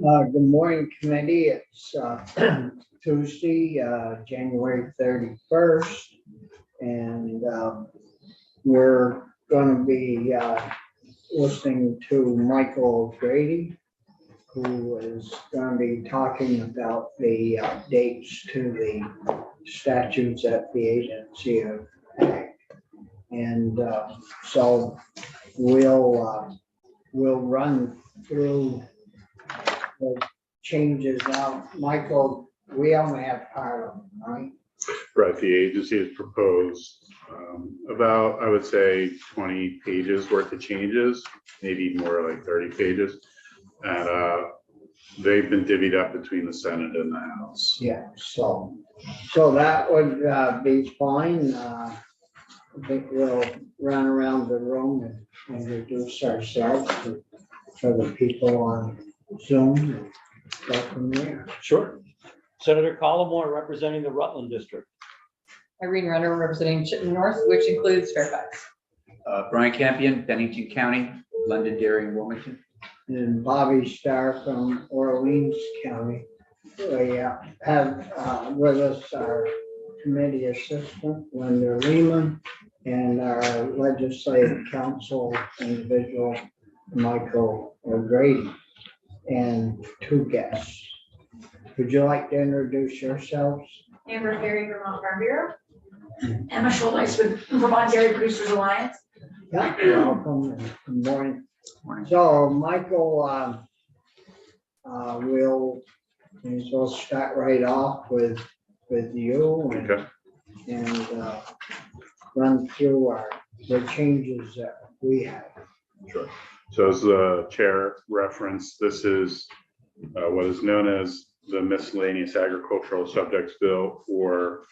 Good morning, committee. It's Tuesday, January 31st, and we're going to be listening to Michael O'Grady, who is going to be talking about the dates to the statutes at the Agency of Ag. And so we'll run through the changes now. Michael, we only have part of them, right? Right, the agency has proposed about, I would say, 20 pages worth of changes, maybe more like 30 pages. And they've been divvied up between the Senate and the House. Yeah, so that would be fine. I think we'll run around the room and introduce ourselves for the people on Zoom and go from there. Sure. Senator Collmore representing the Rutland District. Irene Renner representing Chittenden North, which includes Fairfax. Brian Campion, Bennington County, Londonderry, and Wilmington. And Bobby Starr from Orleans County. We have with us our committee assistant, Linda Lehman, and our legislative council individual, Michael O'Grady, and two guests. Would you like to introduce yourselves? Amber Ferry, Vermont Farm Bureau. Emma Schulteis with Vermont Dairy Producers Alliance. Yeah, welcome and good morning. Morning. So Michael, we'll start right off with you Okay. and run through the changes that we have. Sure. So as the chair referenced, this is what is known as the miscellaneous agricultural subjects bill, or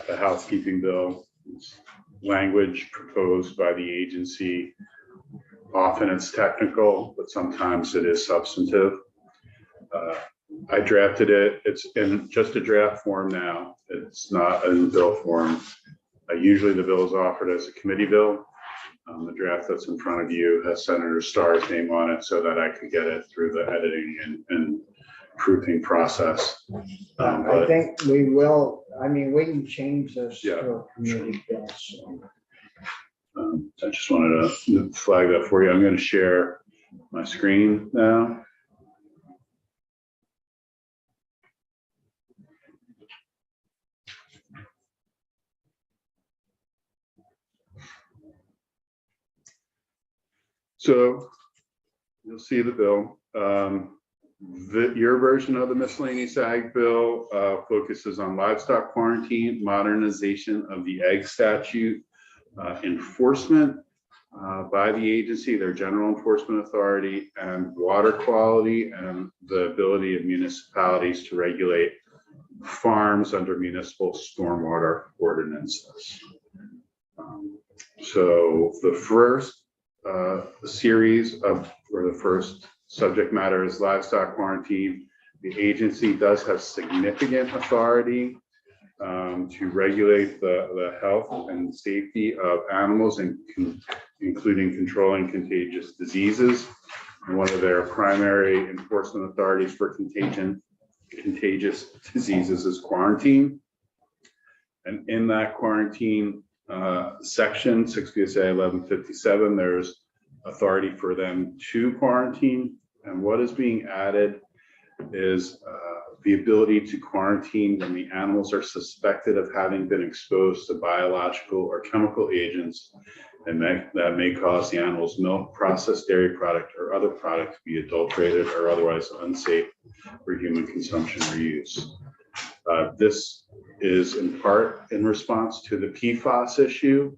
the housekeeping bill. It's language proposed by the agency. Often it's technical, but sometimes it is substantive. I drafted it. It's in just a draft form now. It's not in bill form. Usually the bill is offered as a committee bill. The draft that's in front of you has Senator Starr's name on it so that I could get it through the editing and proofing process. I think we will, we can change this Yeah, to a committee bill. So. I just wanted to flag that for you. I'm going to share my screen now. So you'll see the bill. Your version of the miscellaneous ag bill focuses on livestock quarantine, modernization of the egg statute, enforcement by the agency, their general enforcement authority, and water quality, and the ability of municipalities to regulate farms under municipal stormwater ordinances. So the first series of, or the first subject matter is livestock quarantine. The agency does have significant authority to regulate the health and safety of animals, and including controlling contagious diseases. And one of their primary enforcement authorities for contagious diseases is quarantine. And in that quarantine section, 6 VSA 1157, there's authority for them to quarantine. And what is being added is the ability to quarantine when the animals are suspected of having been exposed to biological or chemical agents and that may cause the animal's milk, processed dairy product, or other product to be adulterated or otherwise unsafe for human consumption or use. This is in part in response to the PFAS issue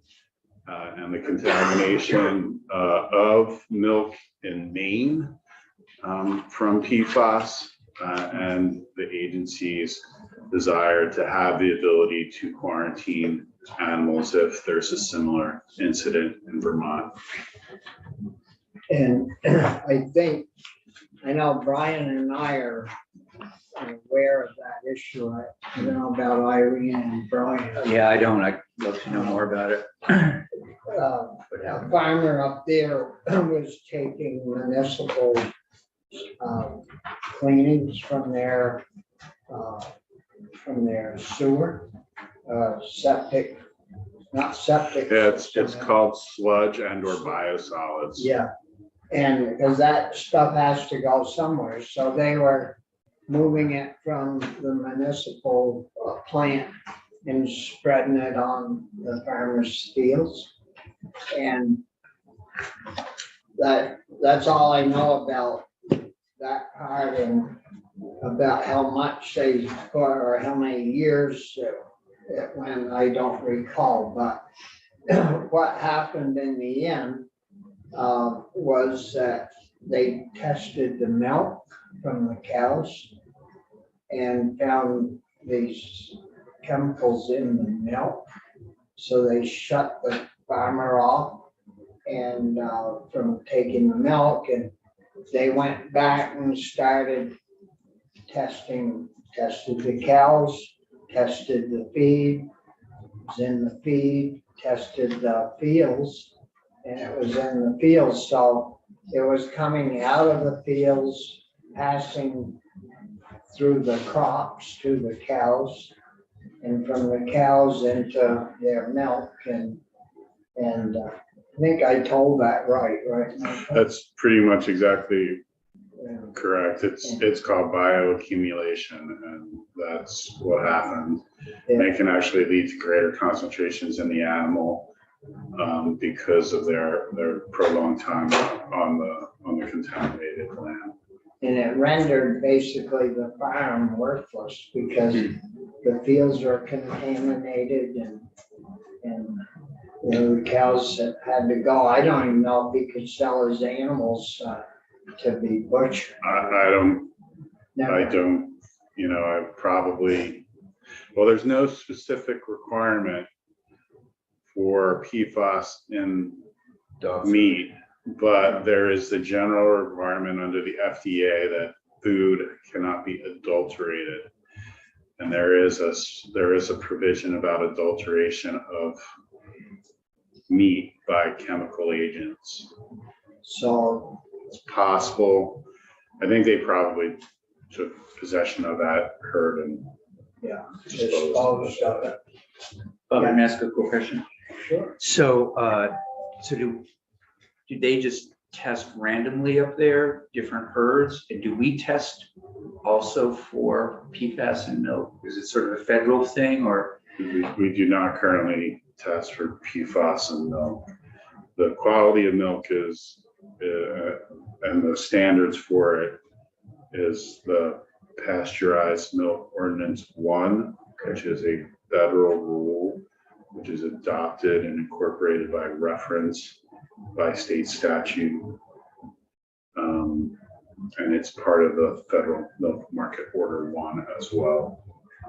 and the contamination of milk in Maine from PFAS. And the agency's desire to have the ability to quarantine animals if there's a similar incident in Vermont. And I know Brian and I are aware of that issue. I don't know about Irene and Brian. Yeah, I don't. I'd love to know more about it. A farmer up there was taking municipal cleanings from their sewer, septic, not septic. Yeah, it's system. called sludge and or biosolids. Yeah, and because that stuff has to go somewhere, so they were moving it from the municipal plant and spreading it on the farmers' fields. And that's all I know about that part and about how much they, or how many years it went, I don't recall, but what happened in the end was that they tested the milk from the cows and found these chemicals in the milk. So they shut the farmer off and from taking the milk, and they went back and started tested the cows, tested the feed, it was in the feed, tested the fields, and it was in the fields, so it was coming out of the fields, passing through the crops to the cows, and from the cows into their milk, and I think I told that right? That's pretty much exactly Yeah. correct. It's called bioaccumulation, and that's what happened. They can actually lead to greater concentrations in the animal because of their prolonged time on the contaminated land. And it rendered basically the farm worthless because the fields were contaminated and the cows had to go. I don't even know if he could sell his animals to be butchered. I don't, I probably, well, there's no specific requirement for PFAS in Dog meat, but there is the general requirement under the FDA that food cannot be adulterated. And there is a provision about adulteration of meat by chemical agents. So, It's possible. I think they probably took possession of that herd and yeah, disposed of it. Bob, let me ask a quick question. sure. So, do they just test randomly up there, different herds? And do we test also for PFAS in milk? Is it sort of a federal thing or? We do not currently test for PFAS in milk. The quality of milk is, and the standards for it is the Pasteurized Milk Ordinance 1, which is a federal rule, which is adopted and incorporated by reference by state statute. And it's part of the Federal Milk Market Order 1 as well.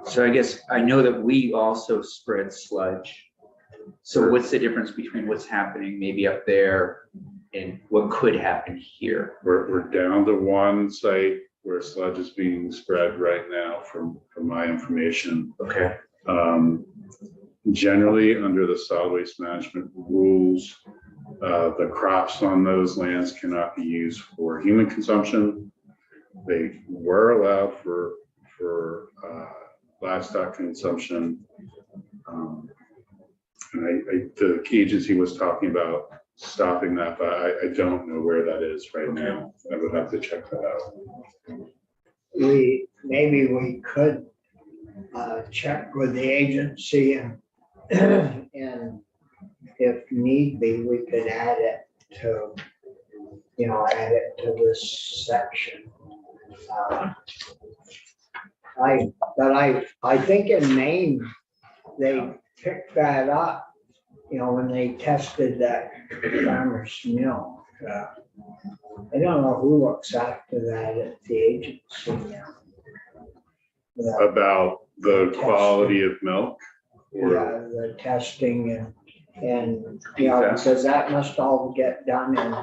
So I guess I know that we also spread sludge. So what's the difference between what's happening maybe up there and what could happen here? We're down to one site where sludge is being spread right now from my information. Okay. Generally, under the solid waste management rules, the crops on those lands cannot be used for human consumption. They were allowed for livestock consumption. And the agency was talking about stopping that, but I don't know where that is right now. I would have to check that out. Maybe we could check with the agency and if need be, we could add it to this section. I think in Maine, they picked that up, when they tested that farmer's milk. I don't know who looks after that at the agency now. About the quality of milk? Yeah, the testing and because that must all get done in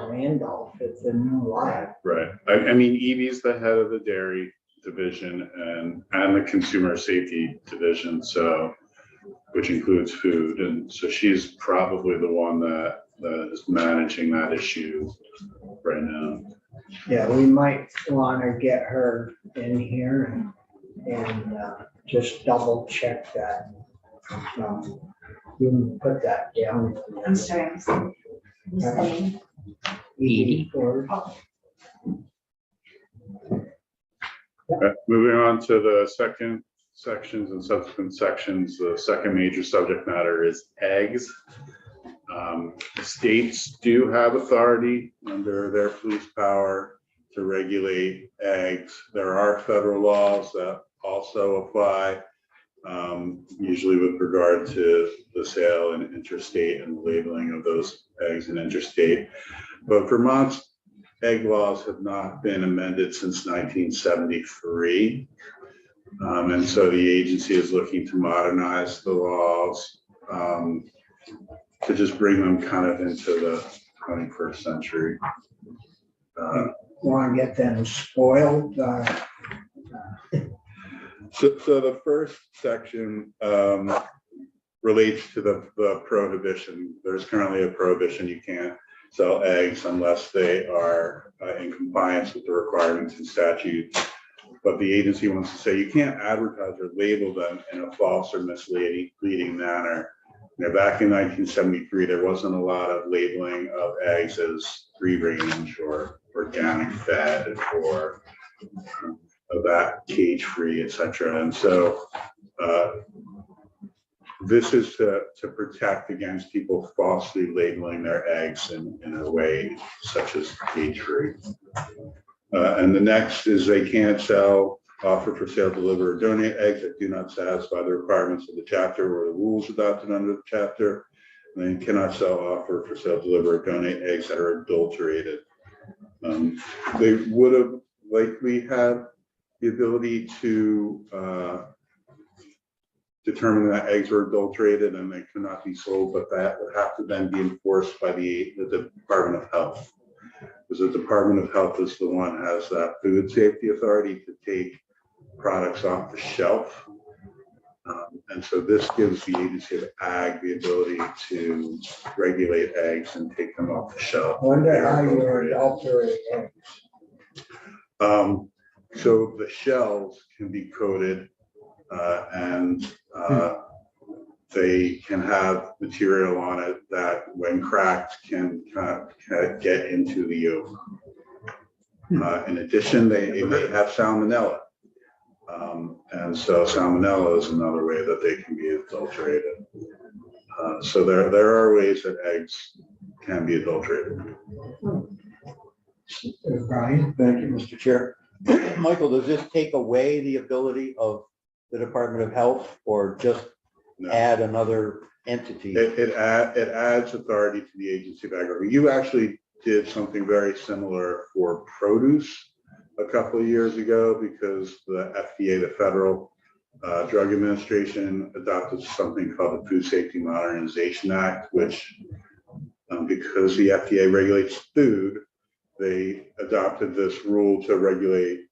Randolph, it's a new lab. Right. I mean, Evie's the head of the dairy division and the consumer safety division, so, which includes food. And so she's probably the one that is managing that issue right now. Yeah, we might want to get her in here and just double check that. You can put that down. I'm staying. I'm staying. Edie for Moving on to the second sections and subsequent sections, the second major subject matter is eggs. States do have authority under their police power to regulate eggs. There are federal laws that also apply, usually with regard to the sale and interstate and labeling of those eggs in interstate. But Vermont's egg laws have not been amended since 1973. And so the agency is looking to modernize the laws to just bring them kind of into the 21st century. want to get them spoiled. So the first section relates to the prohibition. There's currently a prohibition. You can't sell eggs unless they are in compliance with the requirements and statutes. But the agency wants to say you can't advertise or label them in a false or misleading manner. You know, back in 1973, there wasn't a lot of labeling of eggs as free range or organic fed or that cage free, et cetera. And so this is to protect against people falsely labeling their eggs in a way such as cage free. And the next is they can't sell, offer for sale, deliver, or donate eggs that do not satisfy the requirements of the chapter or the rules adopted under the chapter. And they cannot sell, offer for sale, deliver, or donate eggs that are adulterated. They would have likely had the ability to determine that eggs were adulterated and they could not be sold, but that would have to then be enforced by the Department of Health. Because the Department of Health is the one that has that food safety authority to take products off the shelf. And so this gives the agency of ag the ability to regulate eggs and take them off the shelf. Wonder how you adulterate eggs. So the shells can be coated and they can have material on it that when cracked can get into the yolk. In addition, they may have salmonella. And so salmonella is another way that they can be adulterated. So there are ways that eggs can be adulterated. Brian? Thank you, Mr. Chair. Michael, does this take away the ability of the Department of Health or just No. add another entity? It adds authority to the Agency of Agriculture. You actually did something very similar for produce a couple of years ago because the FDA, the Federal Drug Administration, adopted something called the Food Safety Modernization Act, which because the FDA regulates food, they adopted this rule to regulate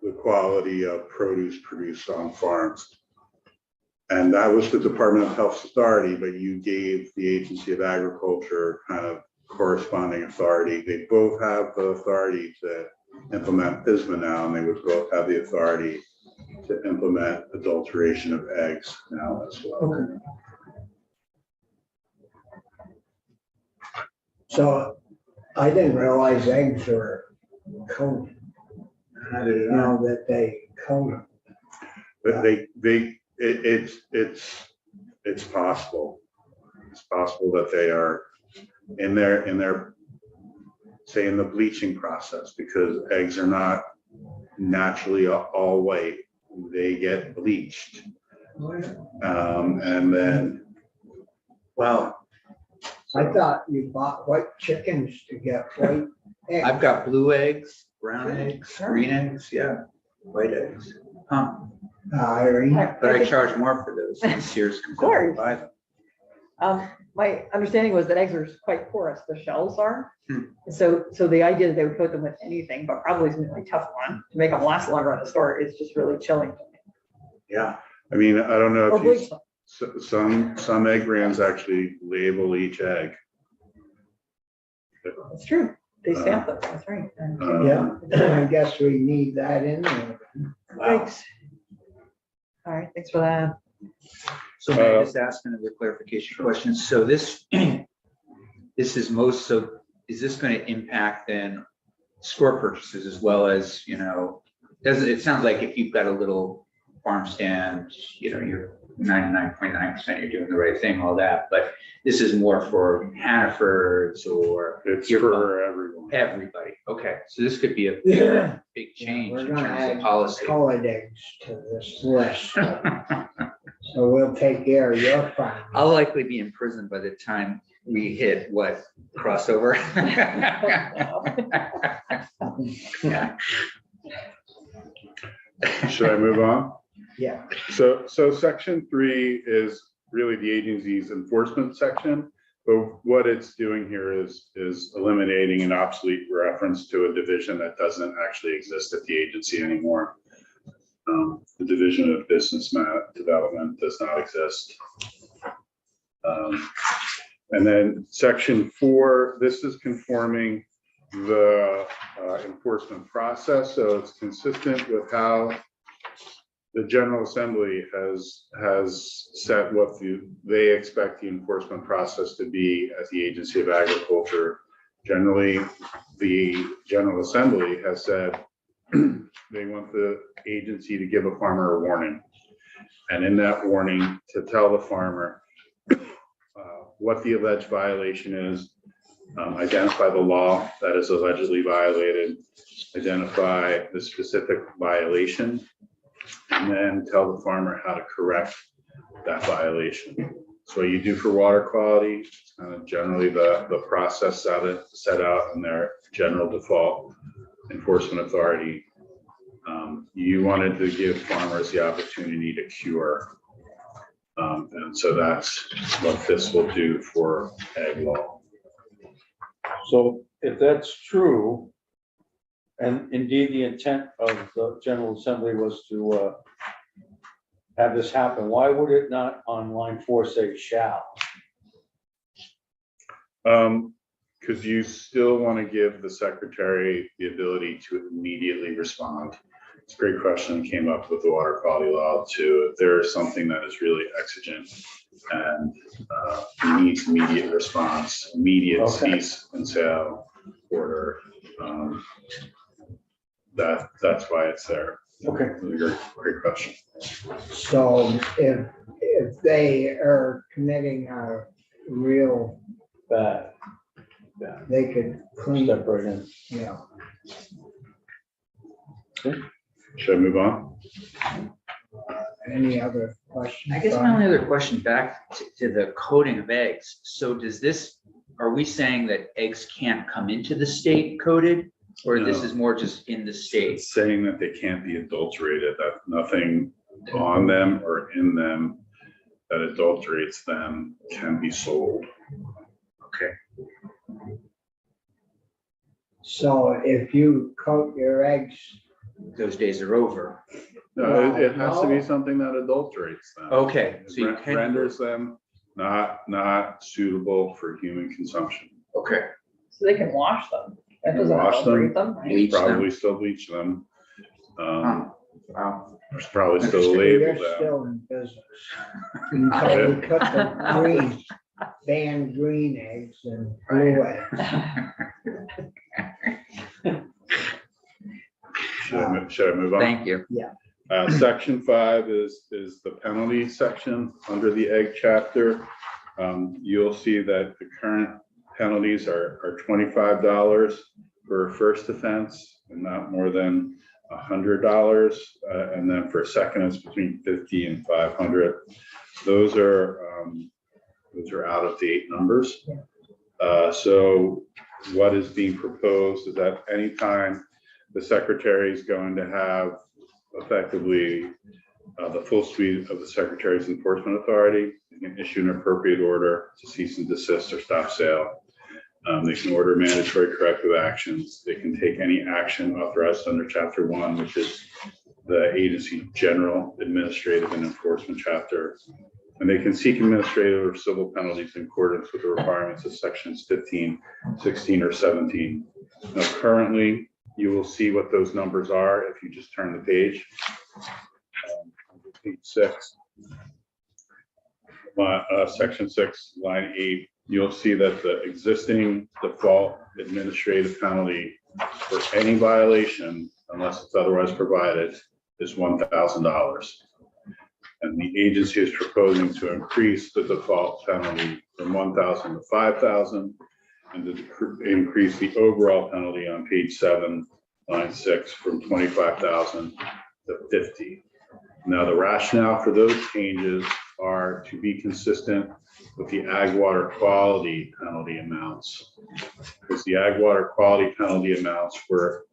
the quality of produce produced on farms. And that was the Department of Health's authority, but you gave the Agency of Agriculture kind of corresponding authority. They both have the authority to implement FSMA now, and they would both have the authority to implement adulteration of eggs now as well. Okay. So I didn't realize eggs were coated. I didn't know that they coat them. But it's possible. It's possible that they are in their say in the bleaching process, because eggs are not naturally all white. They get bleached. And then, well, I thought you bought white chickens to get white eggs. I've got blue eggs, brown eggs, green eggs, yeah, white eggs. Huh, Irene, but I charge more for those than Sears comes out and buy them. My understanding was that eggs are quite porous, the shells are. Hmm. So the idea that they would coat them with anything, but probably something like Teflon to make them last longer in the store is just really chilling. Yeah, I mean, I don't know Or if bleach them. some egg brands actually label each egg. That's true. They stamped them, that's right. Yeah, I guess we need that in there. Thanks. All right, thanks for that. So may I just ask another clarification question? So this, this is most, so is this going to impact then store purchases as well as, you know, doesn't, it sounds like if you've got a little farm stand, you know, you're 99.9%, you're doing the right thing, all that, but this is more for Hannaford's or It's Your- for everyone. everybody. Okay, so this could be a Yeah. big change We're in gonna terms of add policy. colored eggs to this list. So we'll take care of your farm. I'll likely be in prison by the time we hit what crossover. Yeah. Should I move on? Yeah, So section 3 is really the agency's enforcement section, but what it's doing here is eliminating an obsolete reference to a division that doesn't actually exist at the agency anymore. The Division of Business Development does not exist. And then section 4, this is conforming the enforcement process, so it's consistent with how the General Assembly has set what they expect the enforcement process to be at the Agency of Agriculture. Generally, the General Assembly has said they want the agency to give a farmer a warning, and in that warning to tell the farmer what the alleged violation is, identify the law that is allegedly violated, identify the specific violation, and then tell the farmer how to correct that violation. So what you do for water quality, generally the process set out in their general default enforcement authority. You wanted to give farmers the opportunity to cure. And so that's what this will do for ag law. So if that's true, and indeed the intent of the General Assembly was to have this happen, why would it not on line 4 say shall? Because you still want to give the secretary the ability to immediately respond. It's a great question, came up with the water quality law too. If there is something that is really exigent and needs immediate response, immediate Okay. cease and sale order, that's why it's there. Okay. Great question. so if they are committing a real, Bad. they could clean, Step right in. yeah. Should I move on? Any other questions? I guess my only other question back to the coating of eggs. So does this, are we saying that eggs can't come into the state coated? Or this No. is more just in the state? It's saying that they can't be adulterated, that nothing on them or in them that adulterates them can be sold. Okay. So if you coat your eggs, Those days are over. No, it has to be No. something that adulterates them. Okay, so you It can. renders them not suitable for human consumption. Okay. So they can wash them. That doesn't Wash them. adulterate them, right? Bleach them. Probably still bleach them. Wow. There's probably still Interesting. you're label them. still in business. Until you cut the green, ban green eggs and blue eggs. Should I move on? Thank you. Section 5 is the penalty section under the egg chapter. You'll see that the current penalties are $25 for a first offense and not more than $100. And then for a second, it's between 50 and 500. Those are out of date numbers. So what is being proposed is that anytime the secretary is going to have effectively the full suite of the secretary's enforcement authority. They can issue an appropriate order to cease and desist or stop sale. They can order mandatory corrective actions. They can take any action authorized under Chapter 1, which is the agency general administrative and enforcement chapter. And they can seek administrative or civil penalties in accordance with the requirements of sections 15, 16, or 17 Now, currently, you will see what those numbers are if you just turn the page. Page 6. Section 6, line 8, you'll see that the existing default administrative penalty for any violation, unless it's otherwise provided, is $1,000. And the agency is proposing to increase the default penalty from 1,000 to 5,000 and to increase the overall penalty on page 7, line 6 from 25,000 to 50. Now, the rationale for those changes are to be consistent with the ag water quality penalty amounts. Because the ag water quality penalty amounts were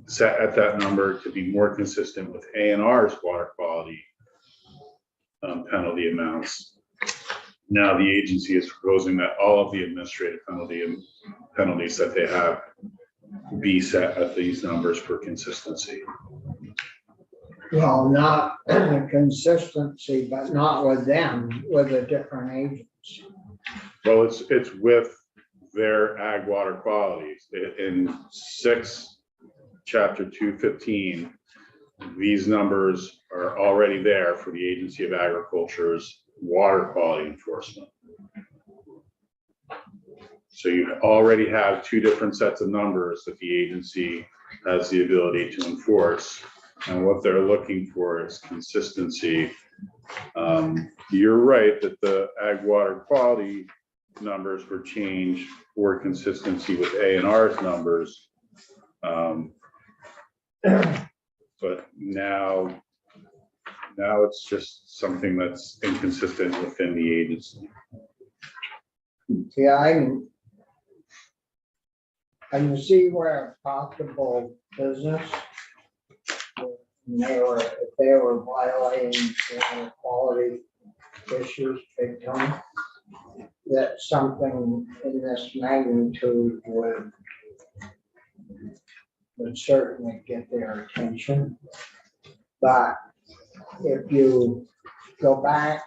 set at that number to be more consistent with ANR's water quality penalty amounts. Now, the agency is proposing that all of the administrative penalties that they have be set at these numbers for consistency. Well, not consistency, but not with them, with the different agents. Well, it's with their ag water qualities. In 6, chapter 215, these numbers are already there for the Agency of Agriculture's water quality enforcement. So you already have 2 different sets of numbers that the agency has the ability to enforce. And what they're looking for is consistency. You're right that the ag water quality numbers were changed for consistency with ANR's numbers. But now it's just something that's inconsistent within the agency. Yeah, I can see where a possible business, if they were violating water quality issues big time, that something in this magnitude would certainly get their attention. But if you go back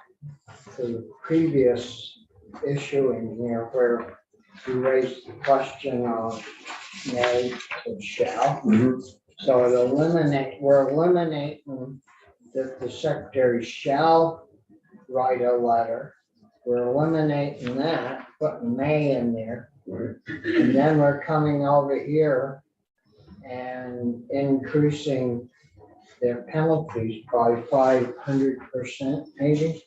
to the previous issue in here where you raised the question of may to shall. So we're eliminating that the secretary shall write a letter. We're eliminating that, putting may in there. And then we're coming over here and increasing their penalties by 500% maybe,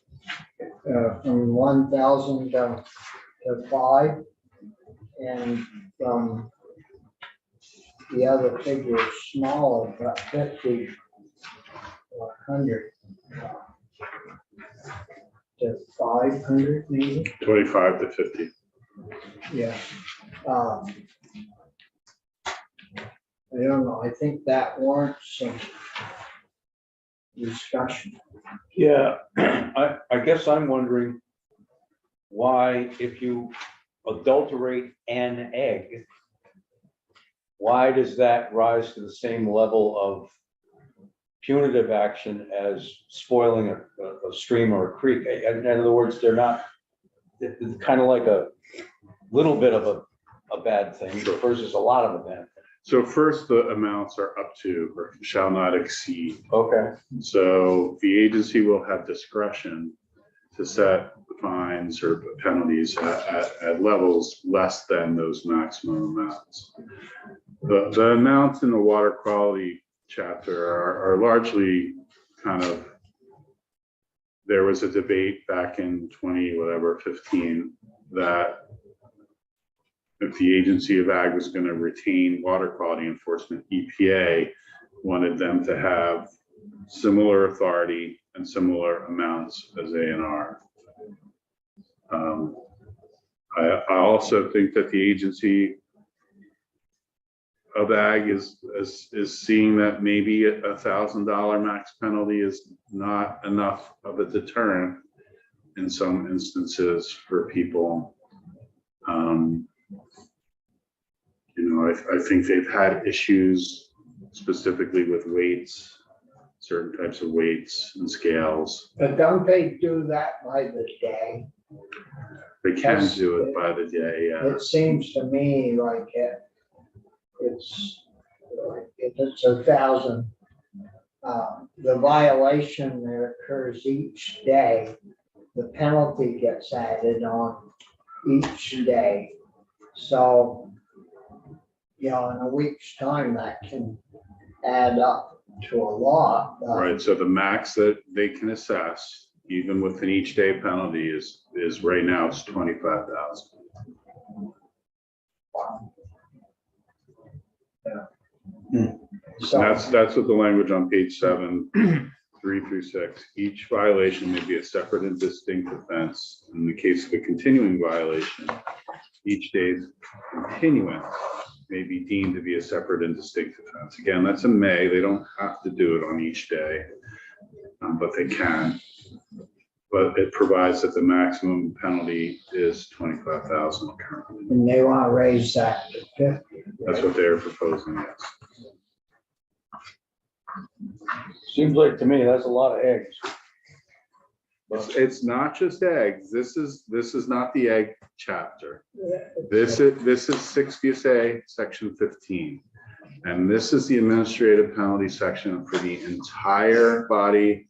from 1,000 to 5, and from the other figure is smaller, about 50 or 100 to 500 maybe. 25 to 50. Yeah. I don't know. I think that warrants some discussion. Yeah, I guess I'm wondering why, if you adulterate an egg, why does that rise to the same level of punitive action as spoiling a stream or a creek? In other words, they're not, it's kind of like a little bit of a bad thing versus a lot of a bad thing. So first, the amounts are up to or shall not exceed. Okay. So the agency will have discretion to set fines or penalties at levels less than those maximum amounts. The amounts in the water quality chapter are largely kind of, there was a debate back in 15 that if the Agency of Ag was going to retain water quality enforcement, EPA wanted them to have similar authority and similar amounts as ANR. I also think that the Agency of Ag is seeing that maybe $1,000 max penalty is not enough of a deterrent in some instances for people. I think they've had issues specifically with weights, certain types of weights and scales. But don't they do that by the day? They can do it by the day, yeah. It seems to me like it's like if it's 1,000, the violation that occurs each day, the penalty gets added on each day. So, you know, in a week's time, that can add up to a lot. Right, so the max that they can assess, even with an each day penalty is right now it's 25,000. So, That's what the language on page 7, 3 through 6. Each violation may be a separate and distinct offense. In the case of a continuing violation, each day's continuance may be deemed to be a separate and distinct offense. Again, that's a may. They don't have to do it on each day, but they can. But it provides that the maximum penalty is 25,000 currently. and they want to raise that to 50. That's what they're proposing, yes. Seems like to me, that's a lot of eggs. It's not just eggs. This is not the egg chapter. This is 6 VSA, section 15. And this is the administrative penalty section for the entire body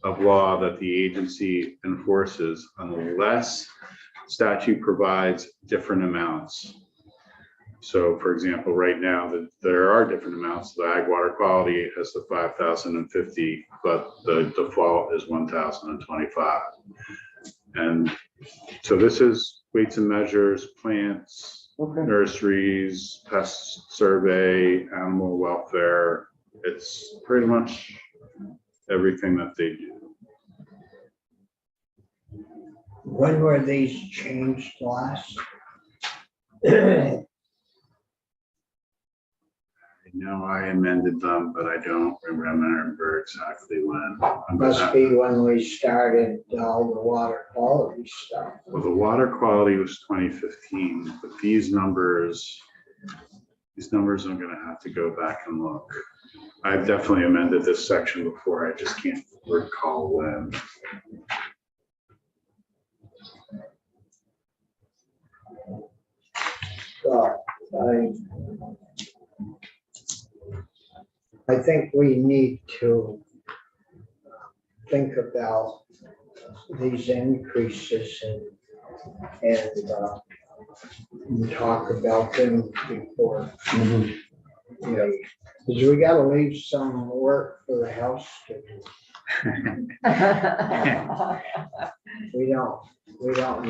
of law that the agency enforces unless statute provides different amounts. So for example, right now there are different amounts. The ag water quality has the 5,050, but the default is 1,025. And so this is weights and measures, plants, Okay. nurseries, pest survey, animal welfare. It's pretty much everything that they do. When were these changed last? I know I amended them, but I don't remember exactly when. Must be when we started all the water quality stuff. Well, the water quality was 2015, but these numbers I'm gonna have to go back and look. I've definitely amended this section before, I just can't recall when. So I think we need to think about these increases and talk about them before. Because we gotta leave some work for the house to do. We don't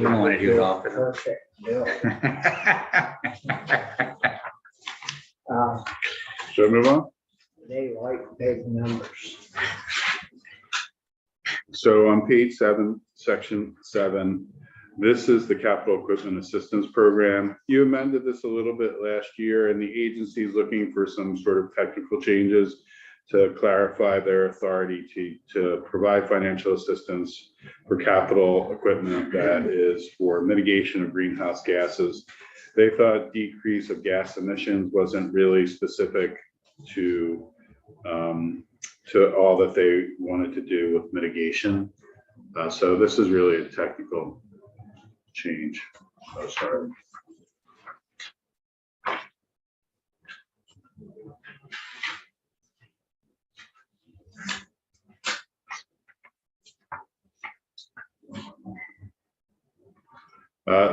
wanna do it all for them. Perfect bill. Should I move on? They like big numbers. So on page 7, section 7, this is the capital equipment assistance program. You amended this a little bit last year, and the agency is looking for some sort of technical changes to clarify their authority to provide financial assistance for capital equipment that is for mitigation of greenhouse gases. They thought decrease of gas emissions wasn't really specific to all that they wanted to do with mitigation. So this is really a technical change. Oh, sorry.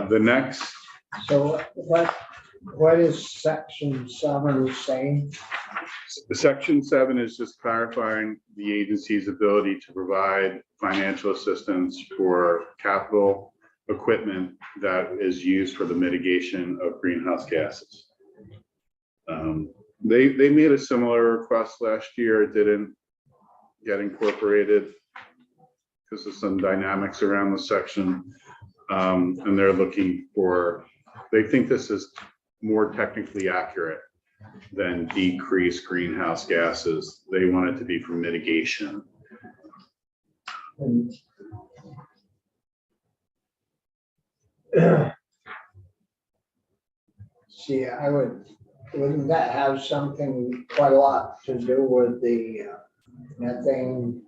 The next, So what is section 7 saying? section 7 is just clarifying the agency's ability to provide financial assistance for capital equipment that is used for the mitigation of greenhouse gases. They made a similar request last year. It didn't get incorporated because of some dynamics around the section. And they're looking for, they think this is more technically accurate than decrease greenhouse gases. They want it to be for mitigation. And see, wouldn't that have something quite a lot to do with the methane,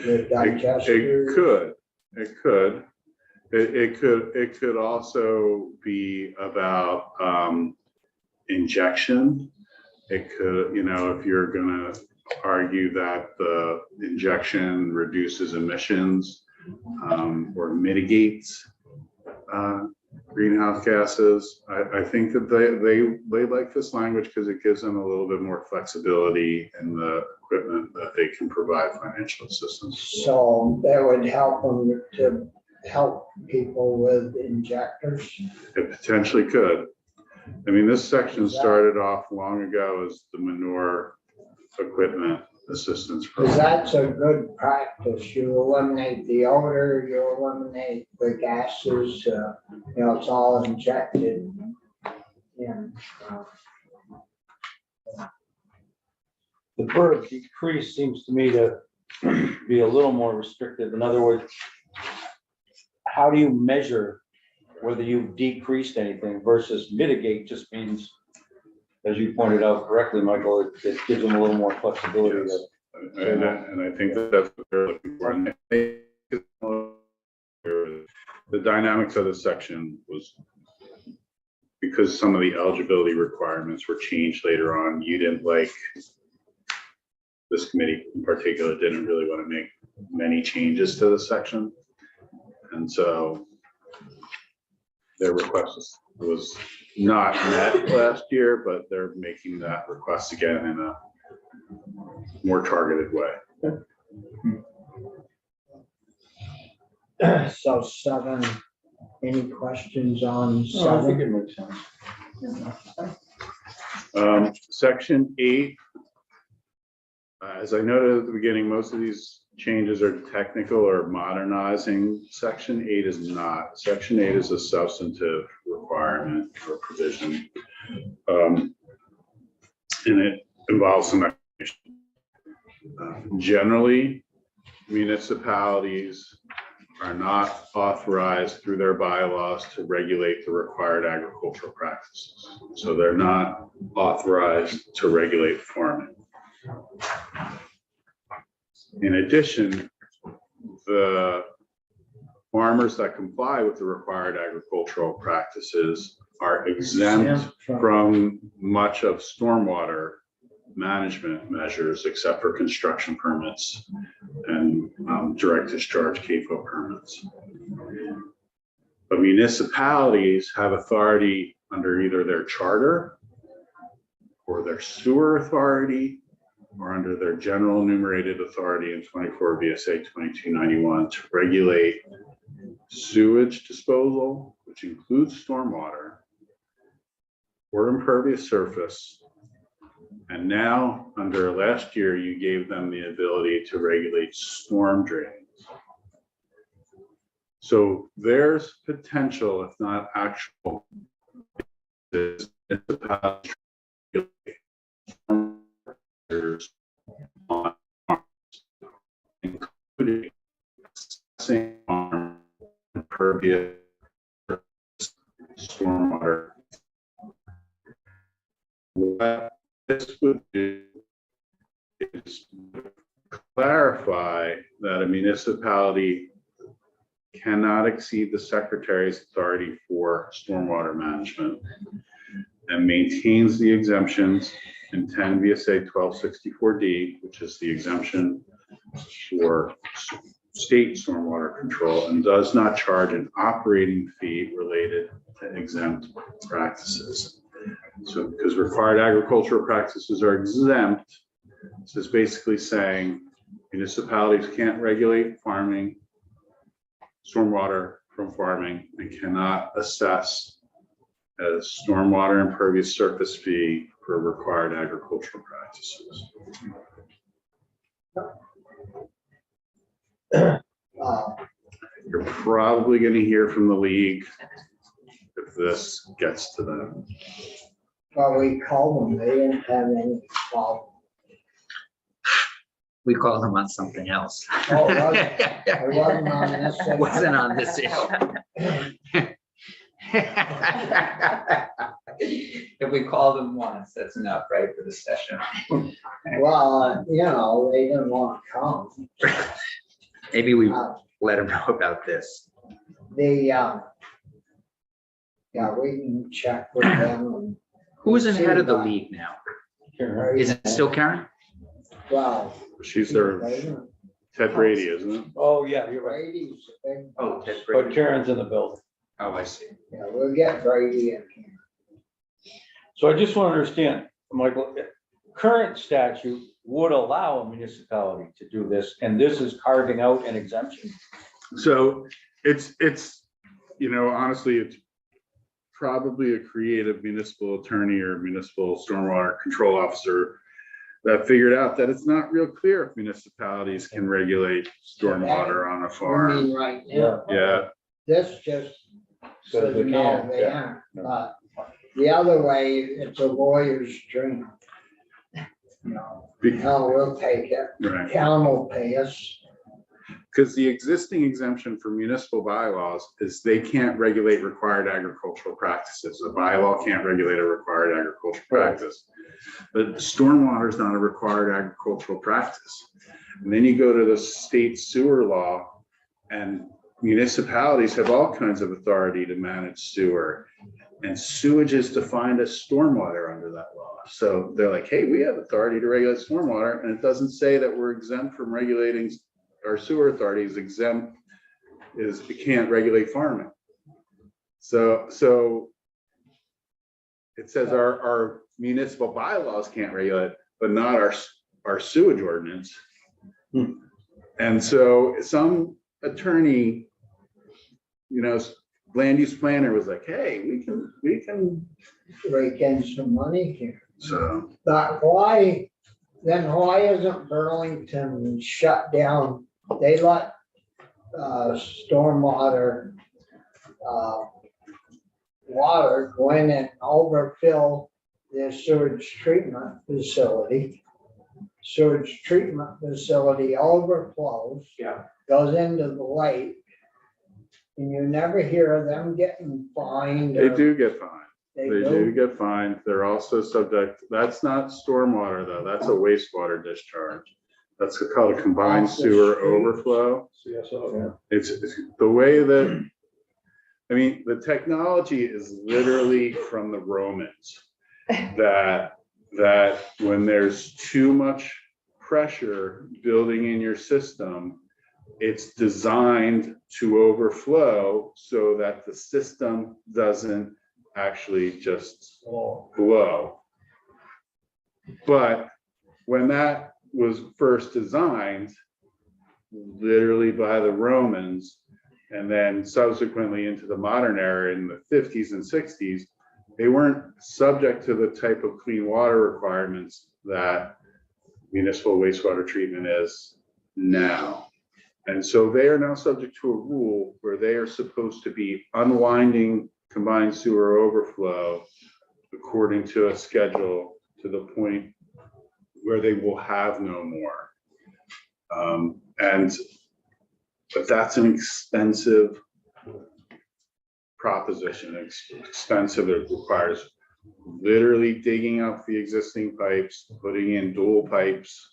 the digester? It could. It could also be about injection. It could, if you're gonna argue that the injection reduces emissions or mitigates greenhouse gases. I think that they like this language because it gives them a little bit more flexibility in the equipment that they can provide financial assistance. So that would help them to help people with injectors. It potentially could. I mean, this section started off long ago as the manure equipment assistance Because program. that's a good practice. You eliminate the odor, you eliminate the gases, it's all injected. And, The verb decrease seems to me to be a little more restrictive. In other words, how do you measure whether you've decreased anything versus mitigate just means, as you pointed out correctly, Michael, it gives them a little more flexibility. Yes. And I think that's what they're looking for. And the dynamics of this section was because some of the eligibility requirements were changed later on. You didn't like, this committee in particular didn't really want to make many changes to this section. And so their request was not met last year, but they're making that request again in a more targeted way. So 7, any questions on No, I think 7? it makes sense. Section 8, as I noted at the beginning, most of these changes are technical or modernizing. Section 8 is not. Section 8 is a substantive requirement or provision. And it involves some explanation. Generally, municipalities are not authorized through their bylaws to regulate the required agricultural practices. So they're not authorized to regulate farming. In addition, the farmers that comply with the required agricultural practices are exempt from much of stormwater management measures, except for construction permits and direct discharge CAFO permits. But municipalities have authority under either their charter or their sewer authority or under their general enumerated authority in 24 VSA 2291 to regulate sewage disposal, which includes stormwater or impervious surface. And now, under last year, you gave them the ability to regulate storm drains. So there's potential, if not actual, on including impervious stormwater. What this would do is clarify that a municipality cannot exceed the secretary's authority for stormwater management and maintains the exemptions in 10 VSA 1264D, which is the exemption for state stormwater control, and does not charge an operating fee related to exempt practices. So because required agricultural practices are exempt, this is basically saying municipalities can't regulate farming, stormwater from farming, and cannot assess a stormwater impervious surface fee for required agricultural practices. You're probably going to hear from the league if this gets to them. Well, we called them, they didn't have any problem. We called him on something else. Oh, it wasn't on this. It wasn't on this issue. If we call them once, that's enough, right, for the session? Well, they didn't want to come. Maybe we let him know about this. the, yeah, we can check with them. Who's in head of the league now? Is it still Karen? Well. She's their Ted Brady, isn't it? Oh, yeah, you're right. Brady's a big. Oh, Ted But Brady. Karen's in the building. Oh, I see. Yeah, we'll get Brady in here. So I just want to understand, Michael, current statute would allow a municipality to do this, and this is carving out an exemption. So it's, honestly, it's probably a creative municipal attorney or municipal stormwater control officer that figured out that it's not real clear if municipalities can regulate stormwater on a I farm. mean, right now. Yeah, This just Says says they no, can, they yeah. aren't, but the other way, it's a lawyer's dream. No, hell, we'll take it. right. Town will pay us. Because the existing exemption for municipal bylaws is they can't regulate required agricultural practices. A bylaw can't regulate a required agricultural practice. But stormwater is not a required agricultural practice. And then you go to the state sewer law, and municipalities have all kinds of authority to manage sewer. And sewage is defined as stormwater under that law. So they're like, hey, we have authority to regulate stormwater, and it doesn't say that we're exempt from regulating. Our sewer authority is exempt, it can't regulate farming. So it says our municipal bylaws can't regulate, but not our sewage ordinance. And so some attorney, land use planner was like, hey, we can, Rake in some money here. so. But why isn't Burlington shut down? They let stormwater water go in and overfill their sewage treatment facility. Sewage treatment facility overflows. Yeah. Goes into the lake. And you never hear of them getting fined. They or- do get fined. They They do get fined. They're also subject, that's not stormwater though, that's a wastewater discharge. That's called a combined Off the sewer street. overflow. CSO, It's the way that, the technology is literally from the Romans. That when there's too much pressure building in your system, it's designed to overflow so that the system doesn't actually just blow. But when that was first designed, literally by the Romans, and then subsequently into the modern era in the 50s and 60s, they weren't subject to the type of clean water requirements that municipal wastewater treatment is now. And so they are now subject to a rule where they are supposed to be unwinding combined sewer overflow according to a schedule to the point where they will have no more. But that's an expensive proposition. It's expensive. It requires literally digging up the existing pipes, putting in dual pipes,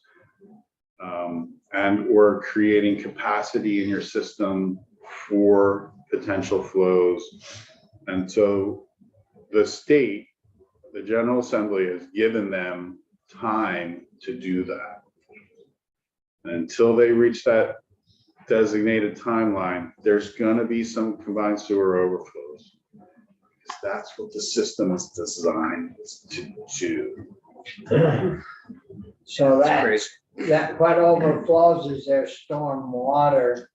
and or creating capacity in your system for potential flows. And so the state, the General Assembly has given them time to do that. Until they reach that designated timeline, there's going to be some combined sewer overflows. Because that's what the system is designed to do. So That's that, crazy. that what overflows is their storm water.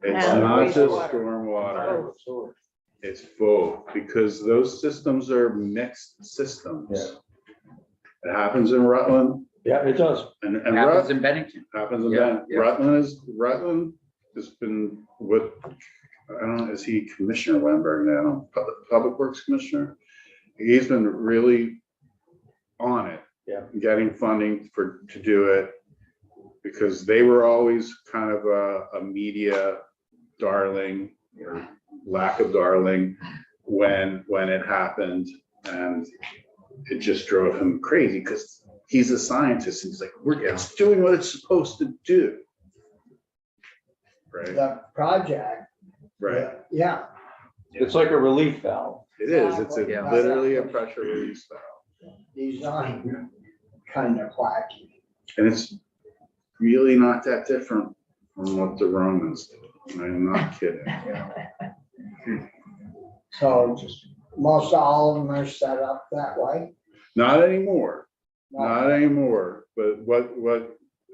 It's And not just wastewater. stormwater, Sewer. it's both, because those systems are mixed systems. Yeah. It happens in Rutland Yeah, it does. and Happens Rutland in Bennington. happens in Yeah, Bennett. yeah. Rutland has been what, I don't know, is he Commissioner Wenberg now, Public Works Commissioner? He's been really on it. Yeah. Getting funding to do it, because they were always kind of a media darling or lack of darling when it happened, and it just drove him crazy because he's a scientist and he's like, it's doing what it's supposed to do. Right. The project Right, Yeah, It's like a relief valve. it is. It's Yeah. literally a pressure release valve. design kind of wacky. And it's really not that different from what the Romans did. I'm not kidding. So most all of them are set up that way. Not anymore, not anymore, but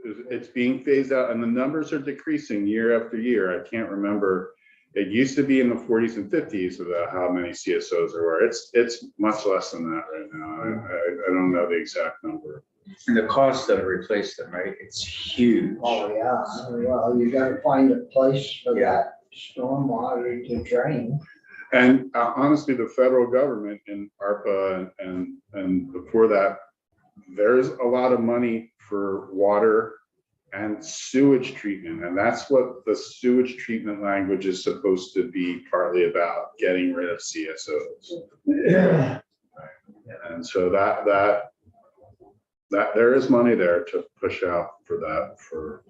it's being phased out and the numbers are decreasing year after year. I can't remember. It used to be in the 40s and 50s about how many CSOs there were. It's much less than that right now. I don't know the exact number. And the cost to replace them, right? It's huge. Oh, yeah, well, you gotta find a place for Yeah. that stormwater to drain. And honestly, the federal government in ARPA and before that, there's a lot of money for water and sewage treatment. And that's what the sewage treatment language is supposed to be partly about, getting rid of CSOs. Yeah. And so that there is money there to push out for that for.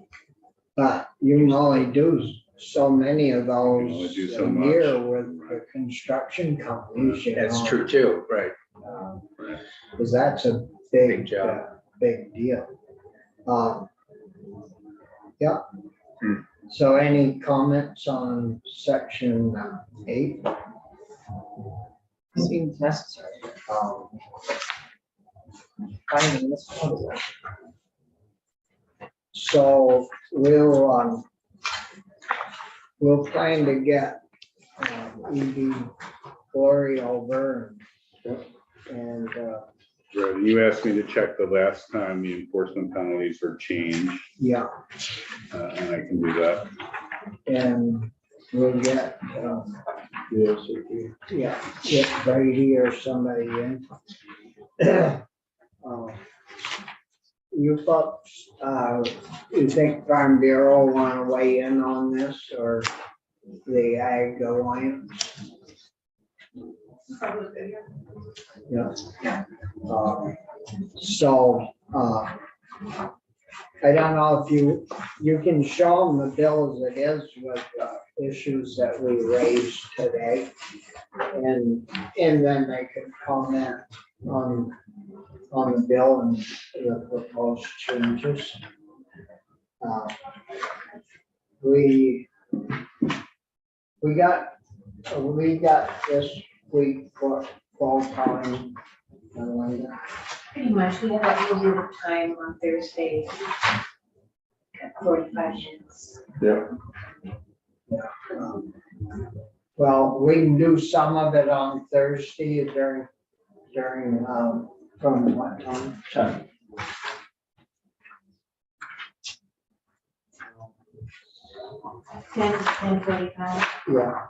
But you can only do so many of You can only those do so a much. year with the construction companies, you That's know. true too, right? Right. Cause that's a Big big, job. big deal. Yeah. Hmm. So any comments on section 8? Seems necessary. Finding this one. So we'll plan to get ED Glory over and Right, you asked me to check the last time the enforcement penalties were changed, yeah, and I can do that. and we'll get, get Brady or somebody in. You folks, you think Farm Bureau wanna weigh in on this or the Ag Alliance? Yeah. So, I don't know if you can show them the bill as it is with issues that we raised today. And then they could comment on the bill and the proposed changes. We got this week for fall time. Pretty much, we have a little bit of time on Thursday. Got 45 minutes. Yeah. Well, we can do some of it on Thursday during, from what time? 10:45. Yeah.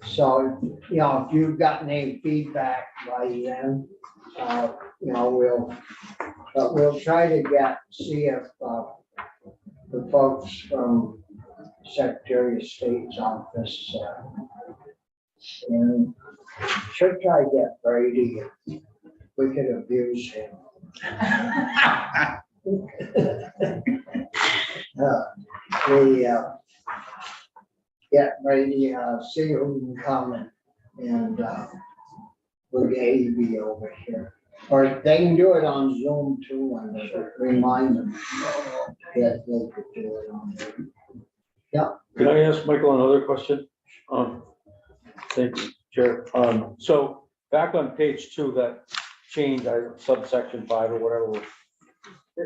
So, if you've got any feedback by then, we'll try to see if the folks from Secretary of State's office and should try to get Brady. We could abuse him. We get Brady, see who can come and we'll get AV over here. Or they can do it on Zoom too, and remind them that they could do it on there. Can I ask Michael another question? Thanks, Chair. So back on page 2, that change, subsection 5 or whatever,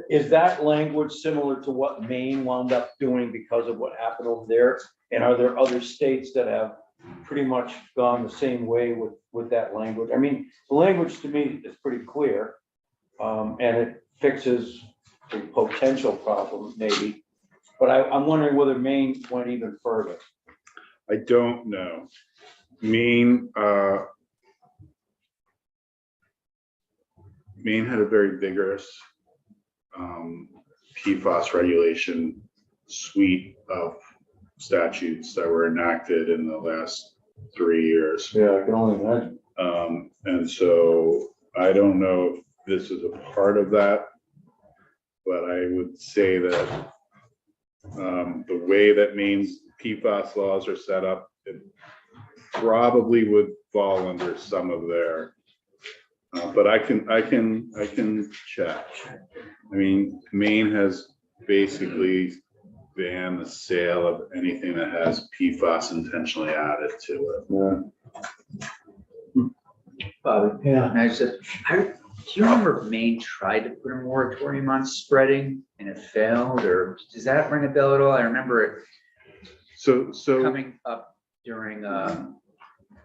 is that language similar to what Maine wound up doing because of what happened over there? And are there other states that have pretty much gone the same way with that language? I mean, the language to me is pretty clear, and it fixes the potential problem maybe. But I'm wondering whether Maine went even further. I don't know. Maine had a very vigorous PFAS regulation suite of statutes that were enacted in the last 3 years. Yeah, I can only imagine. And so I don't know if this is a part of that, but I would say that the way that Maine's PFAS laws are set up, it probably would fall under some of their, but I can check. I mean, Maine has basically banned the sale of anything that has PFAS intentionally added to it. Bobby, Yeah. and I said, do you remember if Maine tried to put a moratorium on spreading and it failed, or does that ring a bell at all? I remember it So coming up during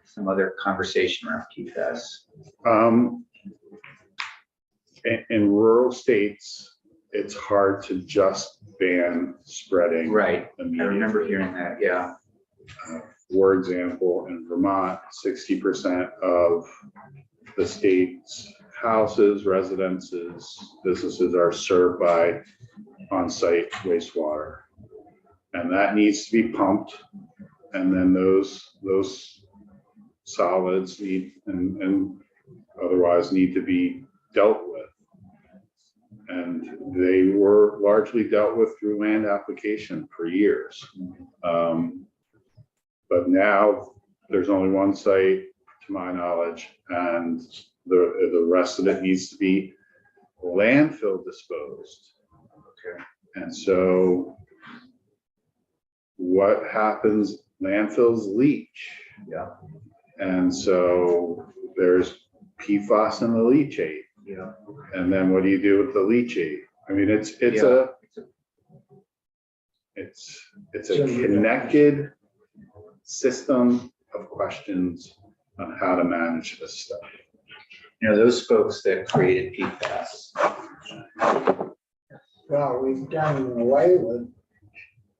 some other conversation around PFAS. in rural states, it's hard to just ban spreading. Right, I remember immediately. hearing that, yeah. For example, in Vermont, 60% of the state's houses, residences, businesses are served by on-site wastewater. And that needs to be pumped. And then those solids need and otherwise need to be dealt with. And they were largely dealt with through land application for years. But now there's only one site, to my knowledge, and the rest of it needs to be landfill disposed. Okay. And so what happens? Landfills leach. Yeah. And so there's PFAS in the leachate. Yeah. And then what do you do with the leachate? I mean, it's a connected system of questions on how to manage this stuff. You know, those folks that created PFAS, Well, we've done away with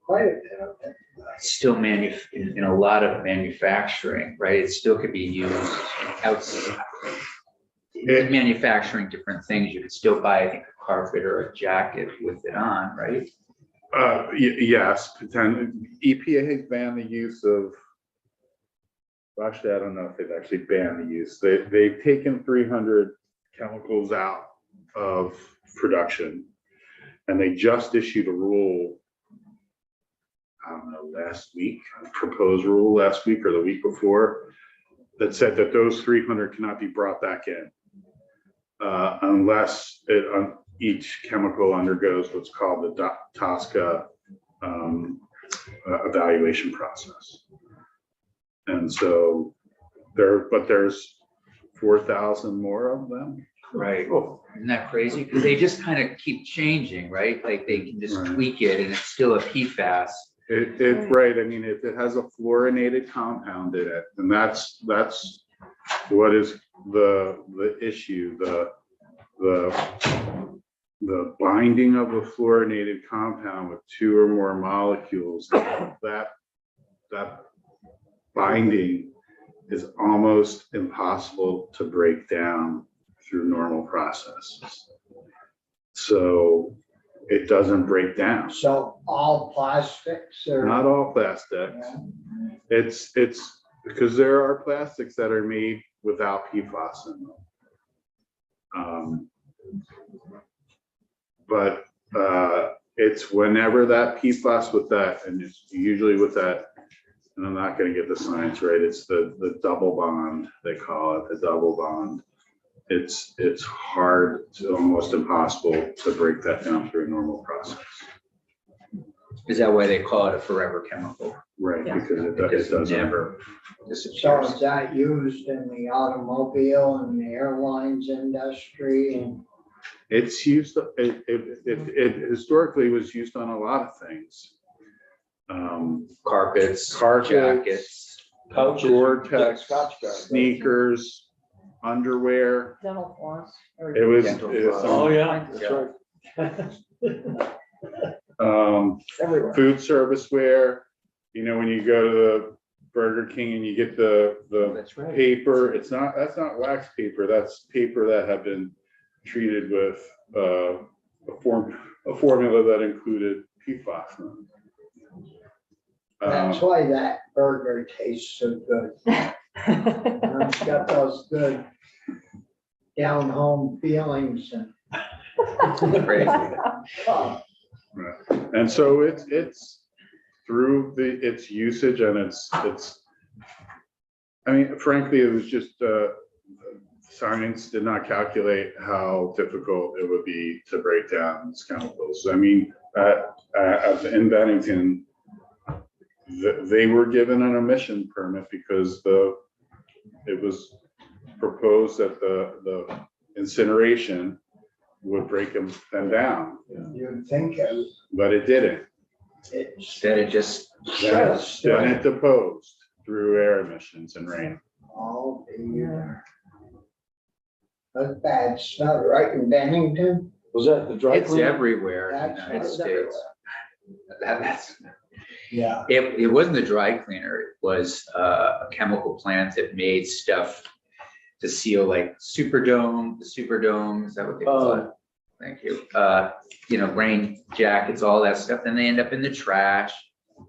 quite a bit of it. still in a lot of manufacturing, right? It still could be used outside. Manufacturing different things, you could still buy, I think, a carpet or a jacket with it on, right? Yes, EPA has banned the use of, actually, I don't know if they've actually banned the use. They've taken 300 chemicals out of production. And they just issued a rule, I don't know, last week, a proposed rule last week or the week before, that said that those 300 cannot be brought back in unless each chemical undergoes what's called the TSCA evaluation process. And so there's 4,000 more of them. Right. Isn't that crazy? Because they just kind of keep changing, right? Like they can just Right. tweak it and it's still a PFAS. It's right. I mean, if it has a fluorinated compound in it, and that's what is the issue, the binding of a fluorinated compound with 2 or more molecules, that binding is almost impossible to break down through normal processes. So it doesn't break down. So all plastics are. Not all plastics. It's because there are plastics that are made without PFAS in them. But it's whenever that PFAS with that, and it's usually with that, and I'm not going to get the science right, it's the double bond, they call it, the double bond. It's hard to almost impossible to break that down through a normal process. Is that why they call it a forever chemical? Right, Yeah. because it It doesn't. never So disappears. is that used in the automobile and the airlines industry and? It's used, it historically was used on a lot of things. Carpets, Carpets, jackets. Couches. Gore-Tex, Scotch guard. sneakers, underwear. Dental floss. It was, Dental it was Oh, some, yeah, that's right. It's everywhere. food serviceware. You know, when you go to the Burger King and you get the That's right. paper, that's not wax paper, that's paper that had been treated with a formula that included PFAS. in it. That's why that burger tastes so good. It's got those good down home feelings and. Crazy. Oh, And so it's through its usage and I mean, frankly, it was just, science did not calculate how difficult it would be to break down these chemicals. I mean, in Bennington, they were given an emission permit because it was proposed that the incineration would break them down, You'd think it, but it didn't. it's. Instead it just, Then it deposed through air emissions and rain. All the, that's bad stuff, right in Bennington? Was that the dry it's cleaner? everywhere in the That's United what's States. That's, Yeah. it wasn't the dry cleaner, it was a chemical plant that made stuff to seal like Superdome, the Superdome, is that what they call it? Thank you. You know, rain jackets, all that stuff, then they end up in the trash.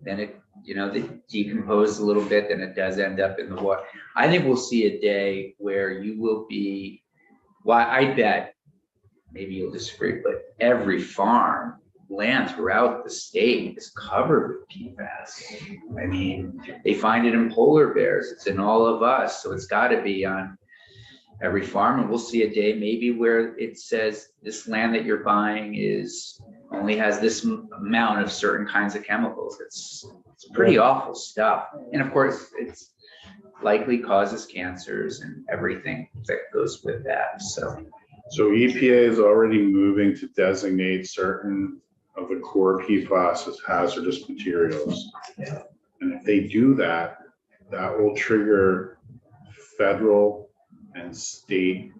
Then it, you know, they decompose a little bit, then it does end up in the water. I think we'll see a day where you will be, well, I bet, maybe you'll disagree, but every farm land throughout the state is covered with PFAS. I mean, they find it in polar bears, it's in all of us, so it's gotta be on every farm, and we'll see a day maybe where it says this land that you're buying only has this amount of certain kinds of chemicals. It's pretty awful stuff. And of course, it's likely causes cancers and everything that goes with that, so. So EPA is already moving to designate certain of the core PFAS as hazardous materials. Yeah. And if they do that, that will trigger federal and state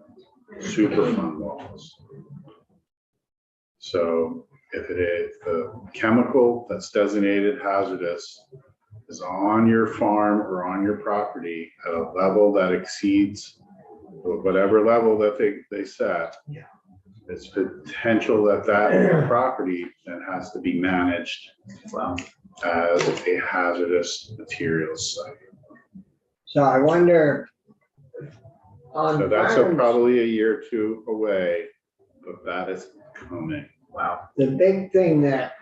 Superfund laws. So if it is the chemical that's designated hazardous is on your farm or on your property at a level that exceeds whatever level that they set, Yeah. it's potential that property then has to be managed as a hazardous materials site. So I wonder. On So that's farms, probably a year or two away, but that is coming. Wow. the big thing that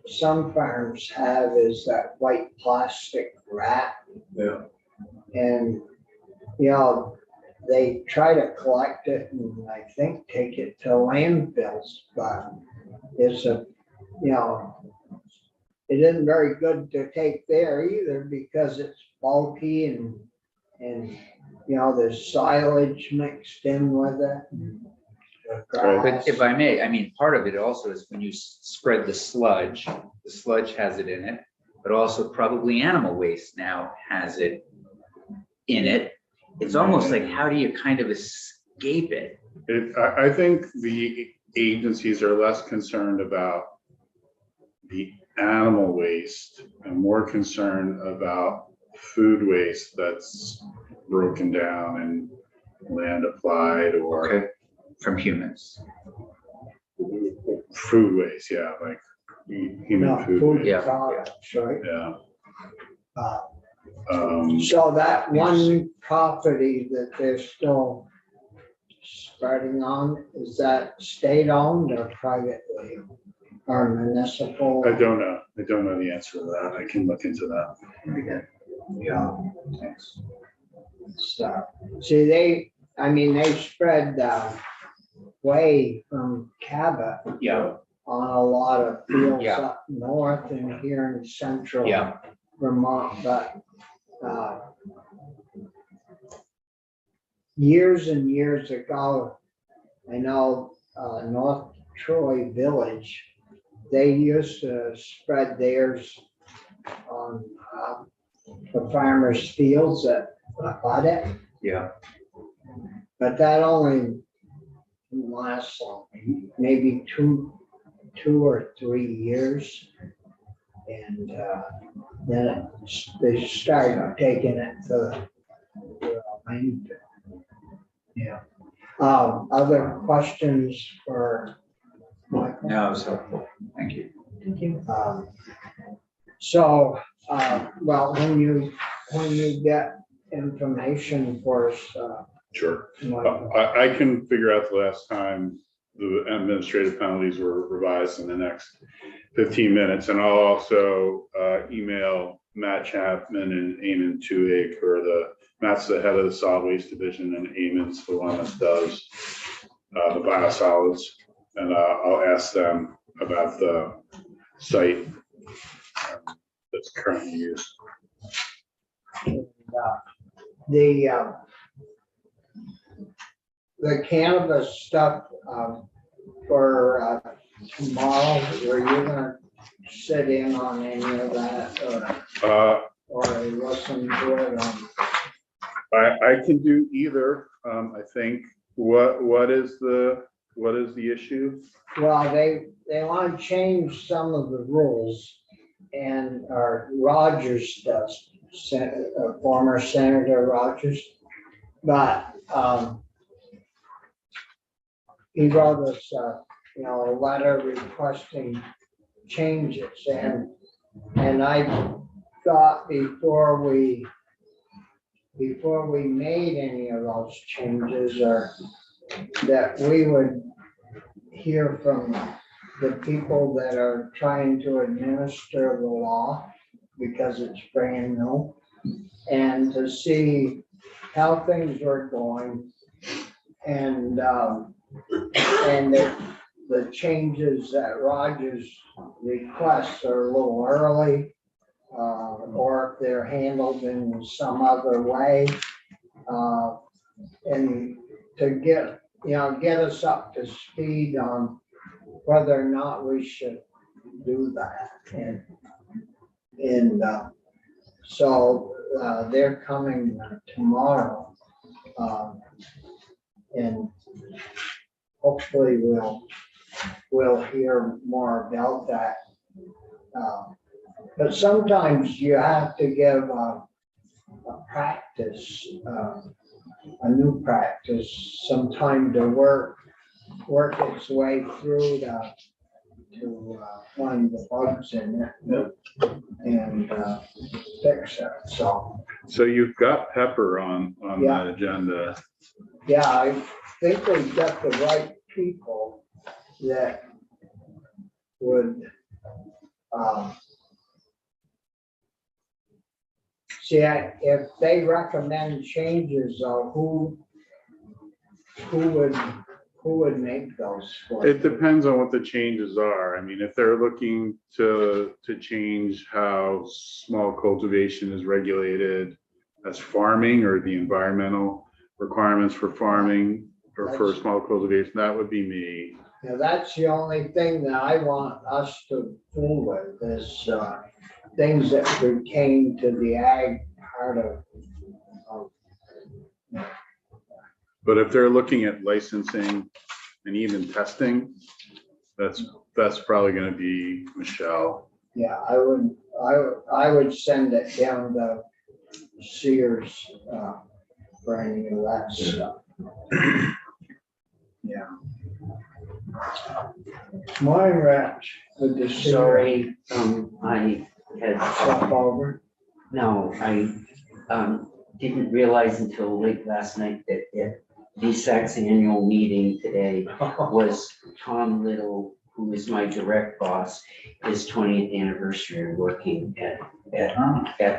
some farms have is that white plastic wrap. Yeah. And, you know, they try to collect it and I think take it to landfills, but it's a, you know, it isn't very good to take there either because it's bulky and, you know, there's silage mixed in with it. The But grass. if I may, I mean, part of it also is when you spread the sludge has it in it, but also probably animal waste now has it in it. It's almost like, how do you kind of escape it? I think the agencies are less concerned about the animal waste and more concerned about food waste that's broken down and land applied or Okay. From humans. food waste, yeah, like human No, food food waste. Yeah. products, right? Yeah. Uh, So that one property that they're still spreading on, is that state owned or privately or municipal? I don't know. I don't know the answer to that. I can look into that. Yeah. So, see, they spread way from Cabot Yeah. on a lot of fields Yeah. up north and here in central Yeah. Vermont, but years and years ago, I know North Troy Village, they used to spread theirs on the farmers' fields that bought it, Yeah. but that only lasts maybe two or 3 years. And then they started taking it to Langdon. Yeah. Other questions for Michael? No, it was helpful. Thank you. Thank you. So, well, when you get information for us, Sure. Michael, I can figure out the last time the administrative penalties were revised in the next 15 minutes. And I'll also email Matt Chapman and Eamon Tuig, Matt's the head of the solid waste division, and Eamon's the one that does the biosolids. And I'll ask them about the site that's currently used. The cannabis stuff for tomorrow, were you gonna sit in on any of that or listen to it? I can do either. I think what is the issue? Well, they want to change some of the rules, and Rogers does, former Senator Rogers, but he wrote us a letter requesting changes, and I thought before we made any of those changes, or that we would hear from the people that are trying to administer the law, because it's brand new, and to see how things are going, and the changes that Rogers requests are a little early, or if they're handled in some other way, and to get us up to speed on whether or not we should do that. And so they're coming tomorrow, and hopefully we'll hear more about that. But sometimes you have to give a practice, a new practice, some time to work its way through to find the bugs in it and fix it. So you've got Pepper on Yeah. that agenda. yeah, I think we've got the right people that would see, if they recommend changes, who would make those? for It you? depends on what the changes are. I mean, if they're looking to change how small cultivation is regulated as farming, or the environmental requirements for farming or for small cultivation, that would be me. Now, that's the only thing that I want us to fool with, is things that pertain to the ag part of. But if they're looking at licensing and even testing, that's probably going to be Michelle. Yeah, I would send it down to Sears for any of that stuff. Yeah. Morning, Rich. Good to see you. Sorry, I had, Step over. no, I didn't realize until late last night that at DSAC's annual meeting today was Tom Little, who is my direct boss, his 20th anniversary working at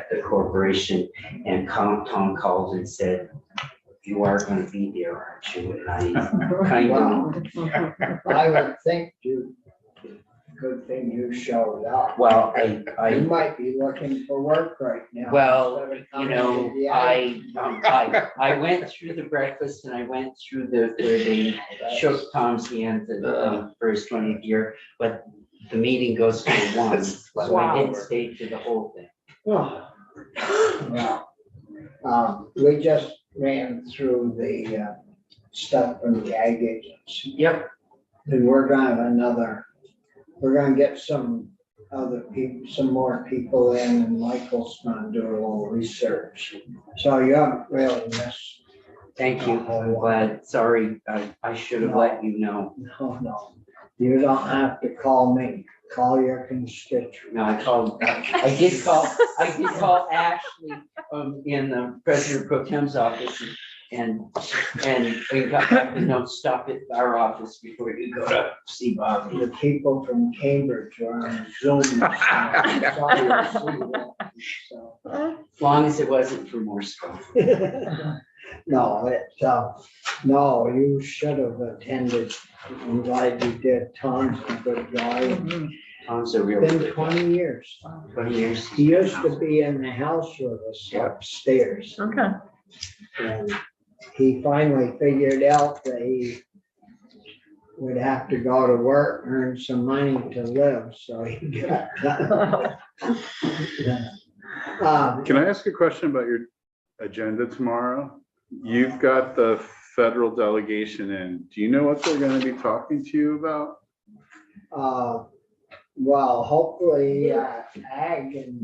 the corporation. And Tom called and said, "You are going to be there, aren't you?" And I kind of, I would think good thing you showed up. well, You I might be looking for work right now. Well, instead of you coming know, to the ag. I went through the breakfast and I went through where they shook Tom's hand for his 20th year, but the meeting goes to 1, so I didn't stay to the whole thing. Oh. Well, we just ran through the stuff from the ag agency, Yep, and we're gonna get some other people, some more people in, and Michael's gonna do a little research. So you haven't really missed. thank you, I'm glad, sorry, I should have let you know. No, you don't have to call me, call your constituents. No, I did call Ashley in the President Pro Tem's office, And we got back the note, stop at our office before you go to see Bobby. The people from Cambridge are on Zoom. So sorry to see that, so. As long as it wasn't for more stuff. No, no, you should have attended. I'm glad you did. Tom's a good guy. Tom's a real Been good 20 years. 20 years. He used to be in the house with us upstairs. Okay. And he finally figured out that he would have to go to work, earn some money to live, so he got that. Can I ask a question about your agenda tomorrow? You've got the federal delegation in. Do you know what they're going to be talking to you about? Well, hopefully, ag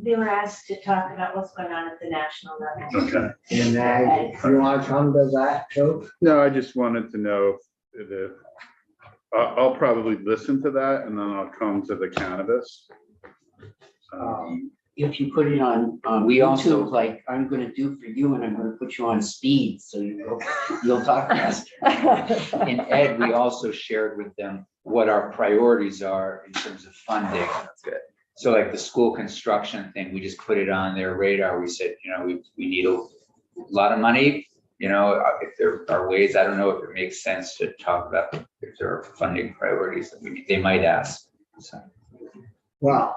They were asked to talk about what's going on at the national level. Okay. and ag, you want to come to that too? No, I just wanted to know if I'll probably listen to that and then I'll come to the cannabis. If you put it on, We also- YouTube, like I'm gonna do for you, and I'm gonna put you on speed, so you'll talk faster. In Ed, we also shared with them what our priorities are in terms of funding. That's good. So like the school construction thing, we just put it on their radar. We said, we need a lot of money. If there are ways, I don't know if it makes sense to talk about if there are funding priorities that they might ask. So, Well,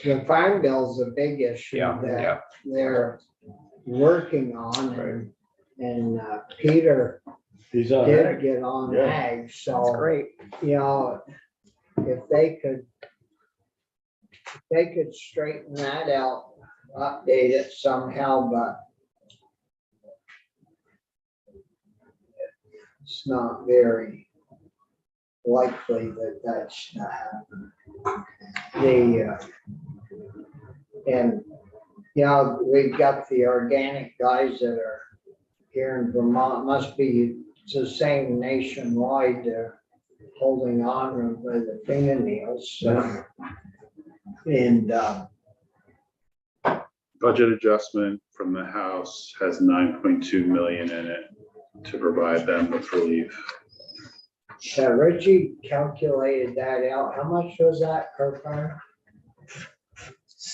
the farm bill's a big issue yeah. that they're working on, and Peter He's on did ag. get on Yeah. ag, That's so, great. if they could straighten that out, update it somehow, but it's not very likely that that's not happening. We've got the organic guys that are here in Vermont, must be, it's the same nationwide, they're holding on by the fingernails. And, Budget adjustment from the House has 9.2 million in it to provide them with relief. Richie calculated that out. How much was that per farm?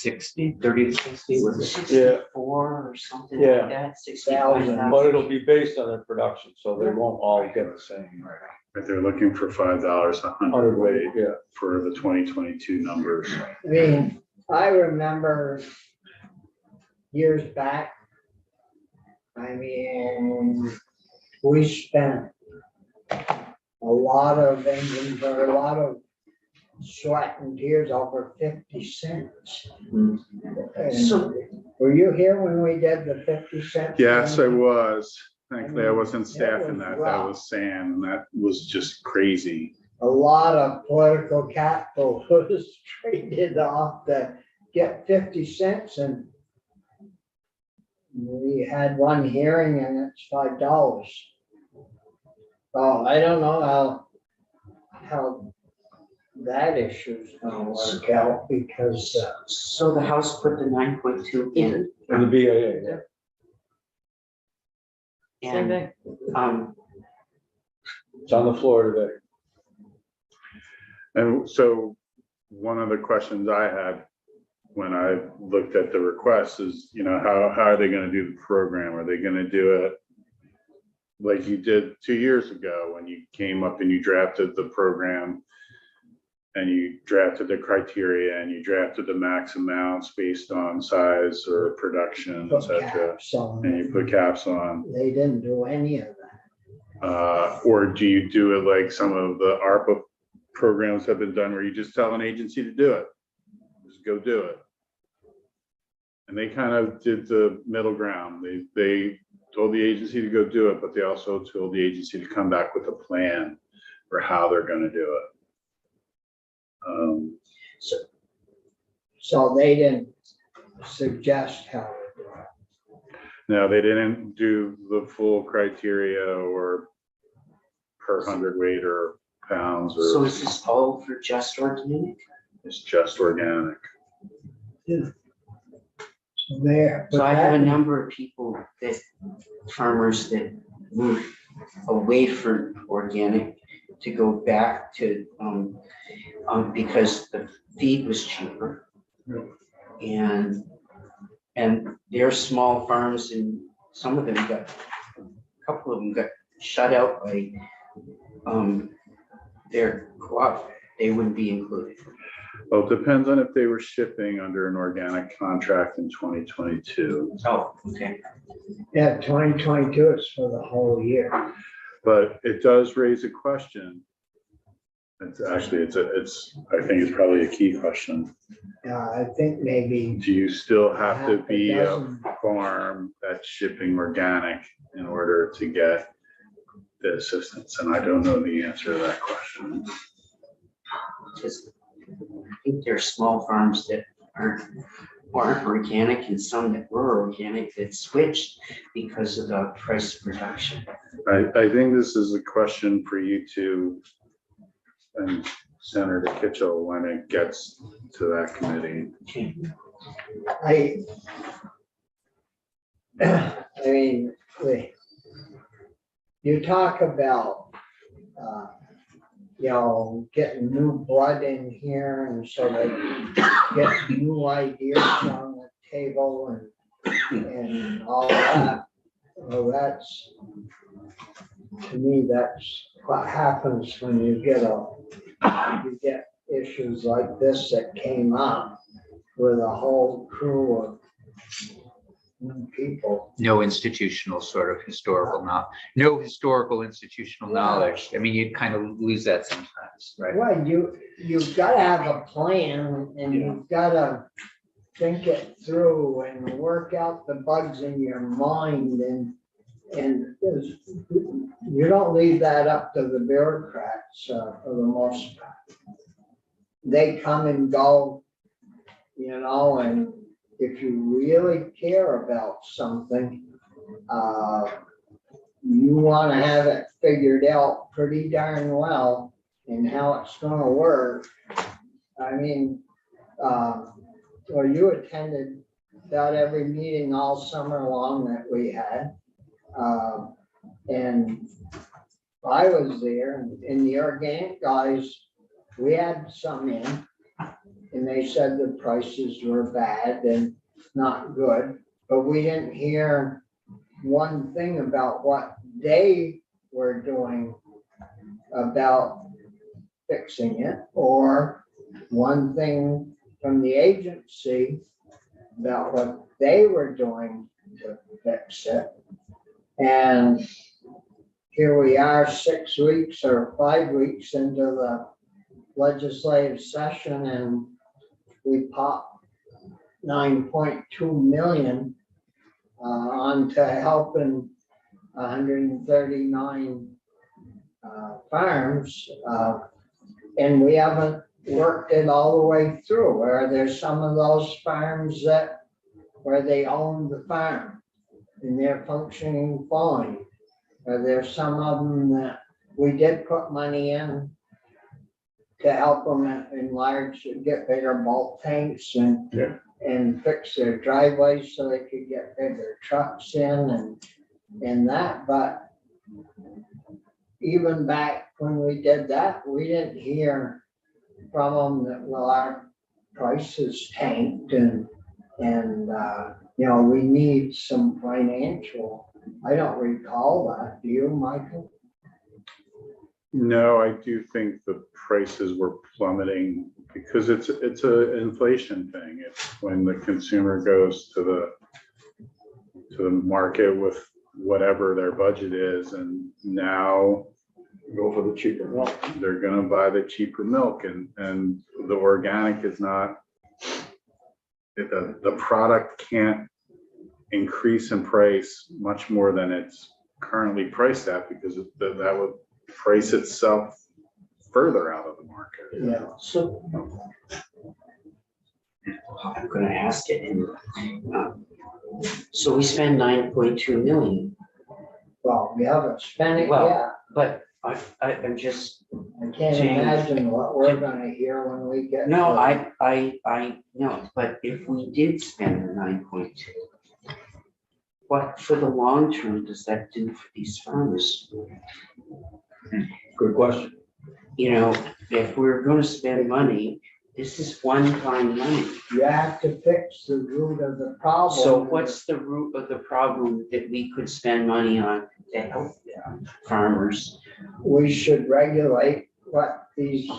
30 to 60, was it 64 or something Yeah. like that? 65,000. But it'll be based on their production, so they won't all get the same. But they're looking for $5 a hundredweight Yeah. for the 2022 numbers. I mean, I remember years back, we spent a lot of engines, or a lot of sweat and tears over 50 cents. And So- were you here when we did the 50 cents? Yes, I was. Thankfully, I wasn't That staffing was that. rough. That was Sam, and that was just crazy. A lot of political capital was traded off to get 50 cents, and we had one hearing and it's $5. Oh, I don't know how that issue's gonna work out, because So the House put the 9.2 in, And the BAA, yeah. Same and, thing. It's on the floor today. And so one of the questions I had when I looked at the request is, how are they going to do the program? Are they going to do it like you did 2 years ago when you came up and you drafted the program and you drafted the criteria and you drafted the max amounts based on size or production, et put cetera, caps on and you it. put caps on? They didn't do any of that. Or do you do it like some of the ARPA programs have been done where you just tell an agency to do it? Just go do it. And they kind of did the middle ground. They told the agency to go do it, but they also told the agency to come back with a plan for how they're going to do it. So they didn't suggest how to do it. No, they didn't do the full criteria or per hundredweight or pounds, so or is this all for just organic? it's just organic. there. So I have a number of people that, farmers that moved away from organic to go back to, because the feed was cheaper. And they're small farms and some of them got, a couple of them got shut out by, their co-op, they wouldn't be included. Well, it depends on if they were shipping under an organic contract in 2022. Oh, okay. Yeah, 2022 is for the whole year. But it does raise a question. It's actually, I think it's probably a key question. I think maybe Do you still have to half a be a dozen. farm that's shipping organic in order to get the assistance? And I don't know the answer to that question. Just, I think there are small farms that aren't organic and some that were organic that switched because of the price of production. I think this is a question for you two and Senator Kitchell when it gets to that committee. I mean, you talk about, getting new blood in here and so they get new ideas on the table and all that. Well, to me, that's what happens when you get issues like this that came up with a whole crew of new people. No institutional sort of historical no historical institutional knowledge. I mean, you kind of lose that sometimes, right? Well, you've got to have a plan and you've got to think it through and work out the bugs in your mind and you don't leave that up to the bureaucrats for the most part. They come and go, and if you really care about something, you want to have it figured out pretty darn well and how it's going to work. I mean, well, you attended about every meeting all summer long that we had. And I was there and the organic guys, we had some in and they said the prices were bad and not good, but we didn't hear one thing about what they were doing about fixing it, or one thing from the agency about what they were doing to fix it. And here we are 6 weeks or 5 weeks into the legislative session and we popped 9.2 million onto helping 139 farms. And we haven't worked it all the way through, where there's some of those farms where they own the farm and they're functioning fine. There's some of them that we did put money in to help them enlarge, get bigger bulk tanks and fix their driveways so they could get bigger trucks in and that. But even back when we did that, we didn't hear from them that, well, our prices tanked and we need some financial. I don't recall that. Do you, Michael? No, I do think the prices were plummeting because it's an inflation thing. It's when the consumer goes to the market with whatever their budget is, and now Go for the cheaper milk. they're gonna buy the cheaper milk, and the organic is not. The product can't increase in price much more than it's currently priced at, because that would price itself further out of the market. Yeah. So I'm gonna ask it. So we spend 9.2 million, Well, we haven't spent it Well, yet. but I'm just, can't change. imagine what we're gonna hear when we get. No, to- I know, but if we did spend the 9.2, what for the long term does that do for these farmers? Good question. You know, if we're gonna spend money, this is one-time money. You have to fix the root of the problem. So what's the root of the problem that we could spend money on to help farmers? We should regulate what these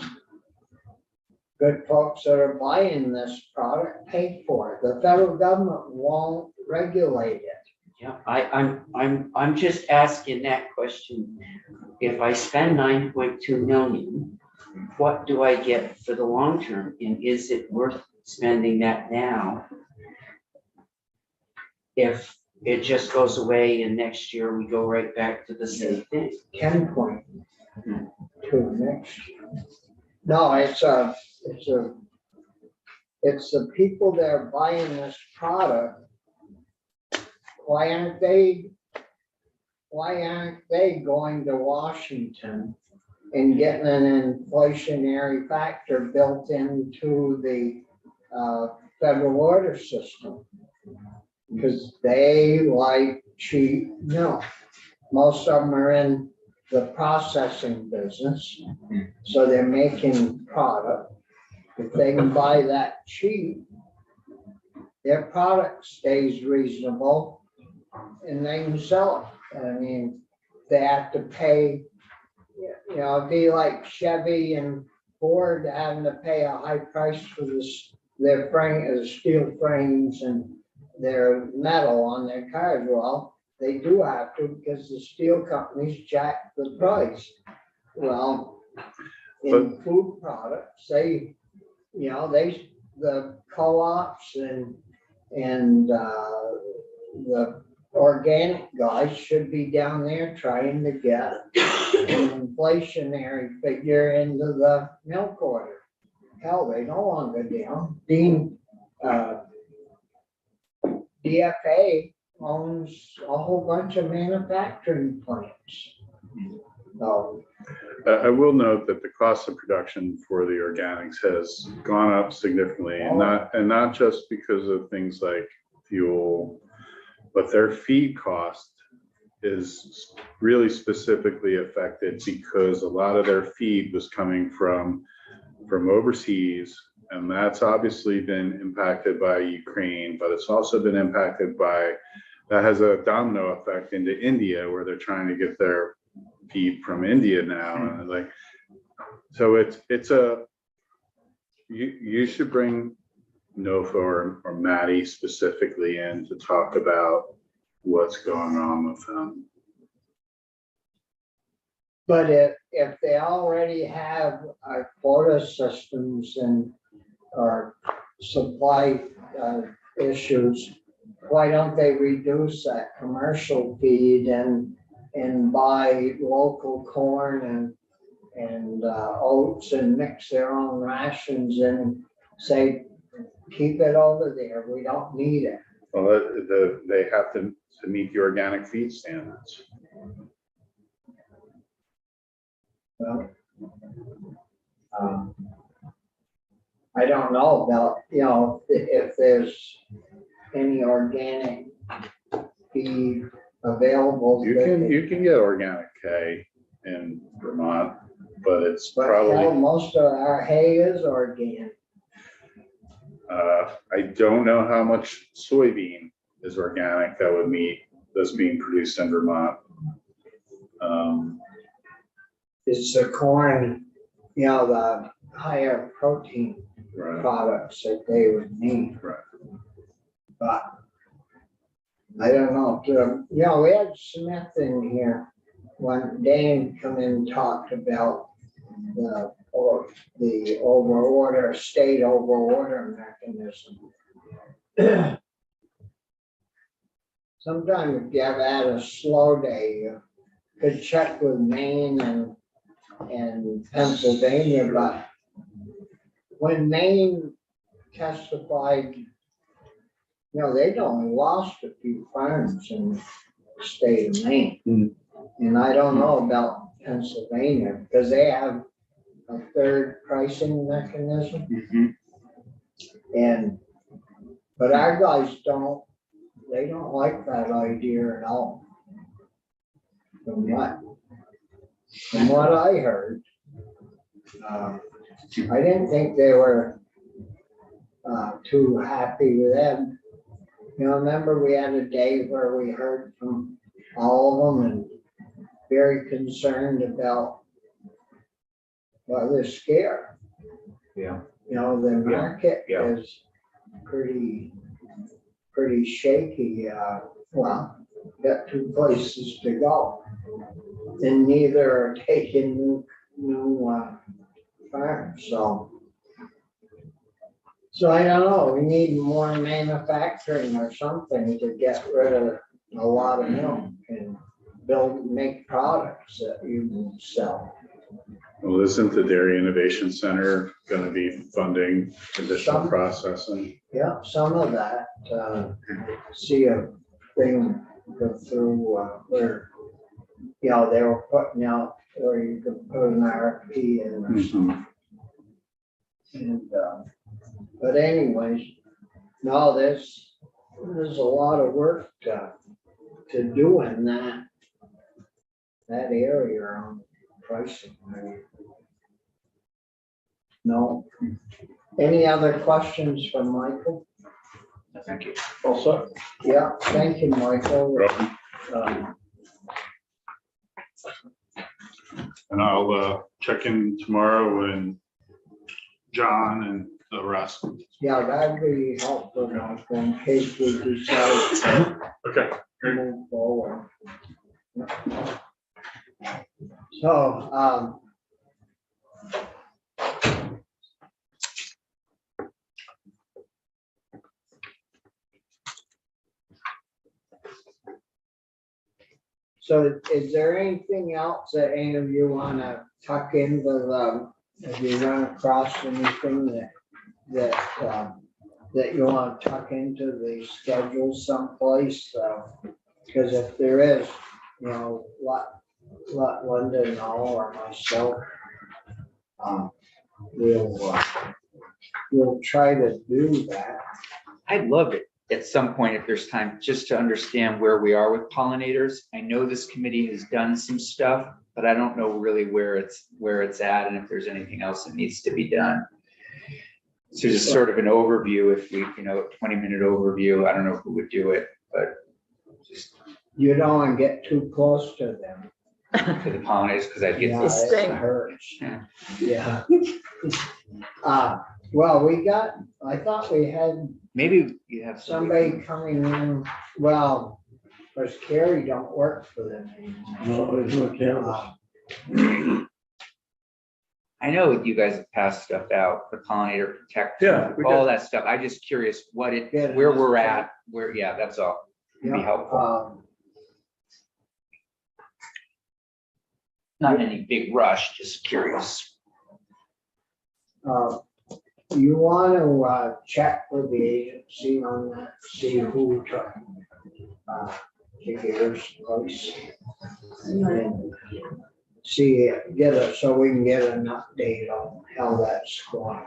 good folks that are buying this product pay for. The federal government won't regulate it. Yeah, I'm just asking that question. If I spend 9.2 million, what do I get for the long term? And is it worth spending that now? If it just goes away and next year we go right back to the same thing? 10.2 next. No, it's the people that are buying this product. Why aren't they going to Washington and getting an inflationary factor built into the federal order system? Because they like cheap milk. Most of them are in the processing business, so they're making product. If they can buy that cheap, their product stays reasonable and they can sell it. I mean, they have to pay, you know, it'd be like Chevy and Ford having to pay a high price for their frame, steel frames and their metal on their cars. Well, they do have to because the steel companies jack the price. Well, in food products, the co-ops and the organic guys should be down there trying to get an inflationary figure into the milk order. Hell, they don't want to go down. DFA owns a whole bunch of manufacturing plants. So, I will note that the cost of production for the organics has gone up significantly, and not just because of things like fuel, but their feed cost is really specifically affected because a lot of their feed was coming from overseas, and that's obviously been impacted by Ukraine, but it's also been impacted by, that has a domino effect into India, where they're trying to get their feed from India now, and like, so you should bring Nofa or Maddie specifically in to talk about what's going on with them. but if they already have our quota systems and our supply issues, why don't they reduce that commercial feed and buy local corn and oats and mix their own rations and say, keep it over there, we don't need it. Well, they have to meet the organic feed standards. Well, I don't know about, if there's any organic feed available. You can get organic hay in Vermont, but it's But hell, probably, most of our hay is organic. I don't know how much soybean is organic that would meet that's being produced in Vermont. It's the corn, the higher protein Right. products that they would need. Right. But I don't know, we had Smith in here when Dan come in and talked about the overorder, state overorder mechanism. Sometimes if you ever had a slow day, you could check with Maine and Pennsylvania, but when Maine testified, they'd only lost a few farms in the state of Maine. And I don't know about Pennsylvania because they have a third pricing mechanism. Mhm. And, but our guys they don't like that idea at all. From what I heard, I didn't think they were too happy with them. You know, remember we had a day where we heard from all of them and very concerned about, well, they're scared. Yeah. You know, the market yeah. is pretty shaky. Well, got two places to go. And neither are taking new farms, so. So I don't know, we need more manufacturing or something to get rid of a lot of milk and make products that you can sell. Well, isn't the Dairy Innovation Center gonna be funding additional Some. processing? Yeah, some of that, see a thing go through where, you know, they were putting out where you could put an RFP in or something. And, but anyways, no, there's a lot of work to do in that area on pricing. No. Any other questions from Michael? Thank you. Also, Yeah, thank you, Michael. And I'll check in tomorrow and John and the rest. Yeah, that'd be helpful, Michael, in case we decide Okay. to move forward. So, so is there anything else that any of you wanna tuck into if you run across anything that you wanna tuck into the schedule someplace? Because if there is, you know, let Linda know or myself. We'll try to do that. I'd love it at some point, if there's time, just to understand where we are with pollinators. I know this committee has done some stuff, but I don't know really where it's at and if there's anything else that needs to be done. So just sort of an overview, if we, 20-minute overview. I don't know who would do it, but just You don't wanna get too close to them. for the pollinators, because I'd get Yeah, this. it hurts. Yeah. Yeah. Well, I thought we had Maybe you have somebody coming in, well, because Carrie don't work for them anymore. no, there's no cameras. I know you guys have passed stuff out, the pollinator protection, Yeah, we all did. that stuff. I just curious Yeah. where we're at, that's all. It'd be Yeah, helpful. Not in any big rush, just curious. You want to check with the agency on that, see who took Gator's place. And see, so we can get an update on how that's going.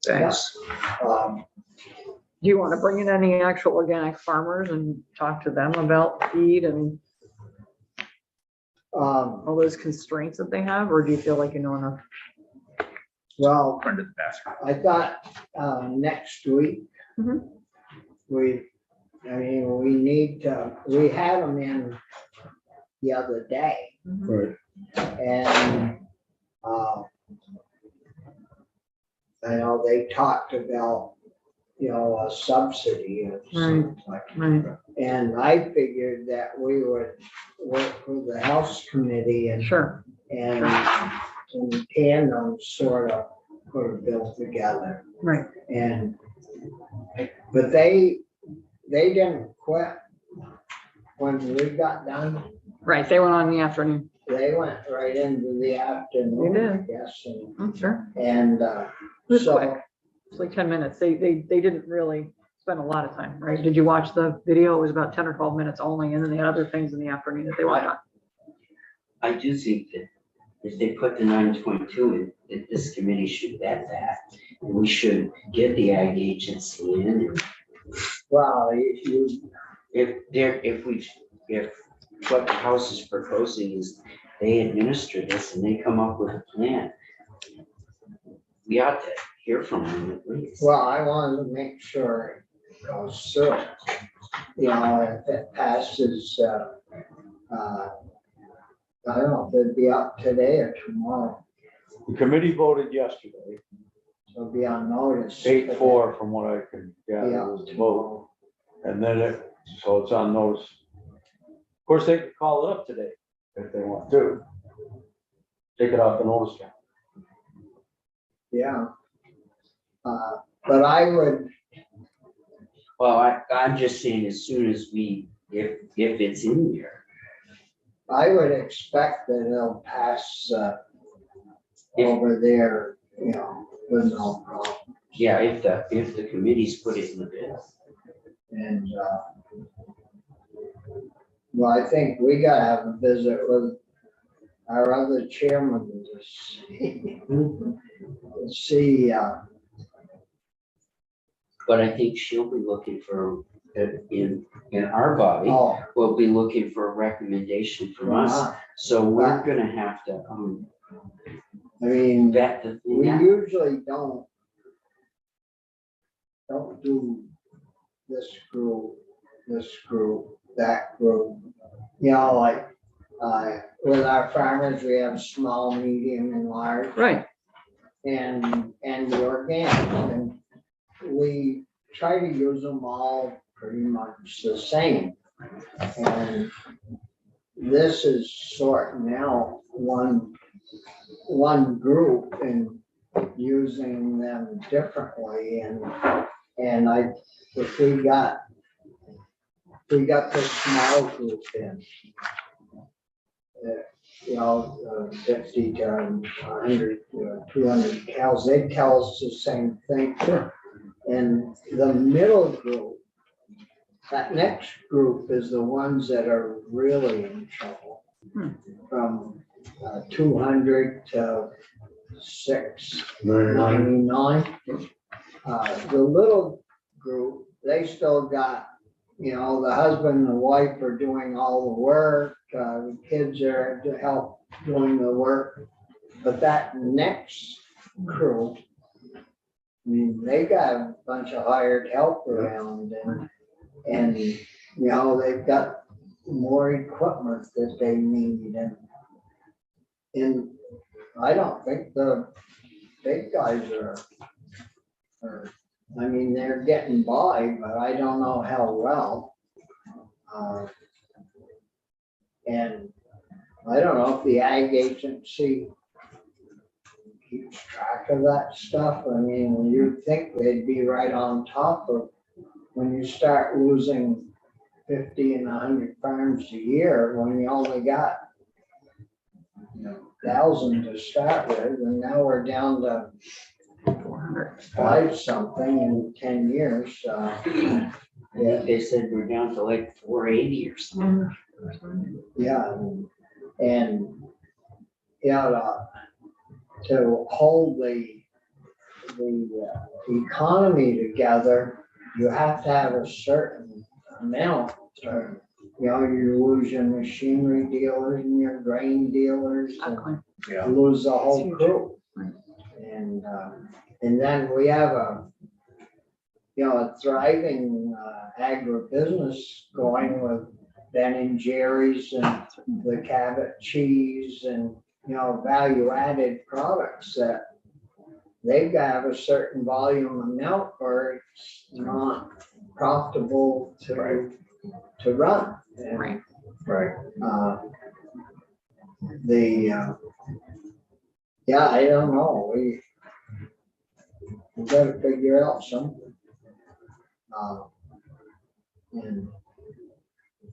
Thanks. Do you want to bring in any actual organic farmers and talk to them about feed and all those constraints that they have, or do you feel like you know enough? Well, Under the basket. I thought next week, Mhm. we need to, we had them in the other day. Right. And I know they talked about, a subsidy of something like Right. that. And I figured that we would work with the House Committee and Sure. in tandem sort of put a bill together. Right. But they didn't quit when we got done. Right. They went on in the afternoon. They went right into the afternoon, They did. I guess, Sure. and It was so, quick. It's like 10 minutes. They didn't really spend a lot of time, right? Did you watch the video? It was about 10 or 12 minutes only, and then they had other things in the afternoon that they worked on. I do think that if they put the 9.2 in, that this committee should vet that. And we should get the ag agency in, and Well, you, if what the House is proposing is they administer this and they come up with a plan, we ought to hear from them at least. well, I wanted to make sure it goes through. You know, if it passes, I don't know, if it'd be up today or tomorrow, The committee voted yesterday, so it'll be on notice. 8-4 from what I can gather Yeah, was the vote. tomorrow. And then so it's on notice. Of course, they could call it up today if they want to. Take it off the notice. count. Yeah. But I would, Well, I'm just saying, as soon as if it's in there, I would expect that it'll pass, over there, you know, with no problem. yeah, if the committees put it in the bill. And, well, I think we gotta have a visit with our other chairman to see, But I think she'll be looking for, in our body, oh, we'll be looking for a recommendation from us. So we're gonna have to, I mean, vet the we thing out. usually don't do this group, that group. You know, like, with our farmers, we have small, medium, and large. Right. And the organic, and we try to use them all pretty much the same. And this is sorting out one group and using them differently, and if we got this small group in, you know, 50 to 100, 200 cows, they tell us the same thing. And the middle group, that next group is the ones that are really in trouble. From 200 to 699. The little group, they still got, you know, the husband and the wife are doing all the work, the kids are to help doing the work. But that next crew, I mean, they got a bunch of hired help around, and you know, they've got more equipment that they need, and I don't think the big guys are, I mean, they're getting by, but I don't know how well. And I don't know if the ag agency keeps track of that stuff. I mean, you'd think they'd be right on top of, when you start losing 50 and 100 farms a year, when you only got, you know, 1,000 to start with, and now we're down to 5 something in 10 years. I think they said we're down to like 480 or something. Yeah, and yeah, to hold the economy together, you have to have a certain amount. You know, you lose your machinery dealers and your grain dealers, and you lose the whole crew. And then we have a thriving agribusiness going with Ben and Jerry's and the Cabot cheese and, you know, value added products that they've got to have a certain volume of milk or it's not profitable to run. And, Right. I don't know, we gotta figure out something. And,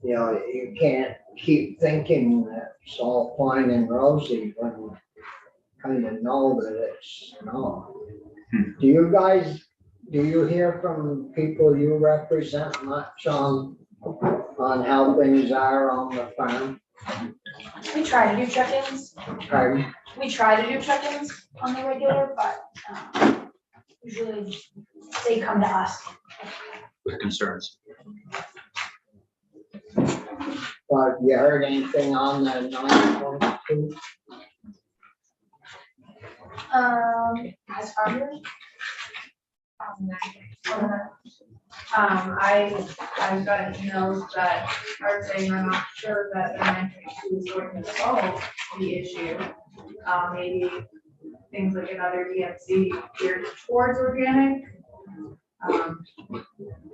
you know, you can't keep thinking that it's all fine and rosy when you kind of know that it's not. Do you hear from people you represent much on how things are on the farm? We try to do check-ins. Pardon? We try to do check-ins on the regular, but usually they come to us. With concerns. But you heard anything on the 9.2? As far as. I've gotten emails that are saying we're not sure that the 9.2 is going to solve the issue. Maybe things like another DMC geared towards organic.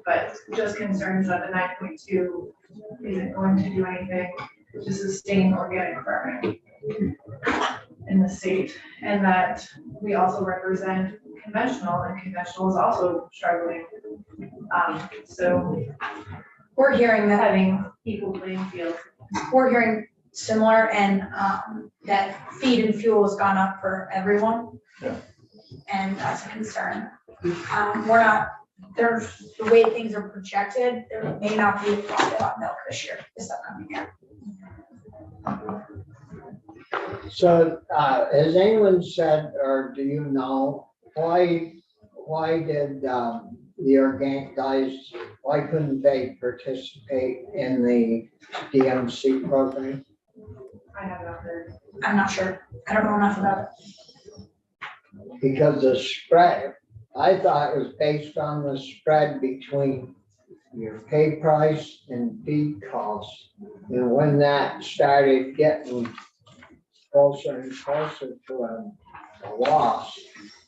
But just concerns that the 9.2 isn't going to do anything to sustain organic farming in the state. And that we also represent conventional, and conventional is also struggling. So We're hearing that, having equal playing field. we're hearing similar and that feed and fuel has gone up for everyone. Yeah. And that's a concern. We're not, there's, the way things are projected, there may not be a profit on milk this year, this upcoming year. So, has anyone said, or do you know, why did, the organic guys, why couldn't they participate in the DMC program? I have not heard. I'm not sure. I don't know enough about it. Because the spread, I thought it was based on the spread between your pay price and feed costs. And when that started getting closer and closer to a loss,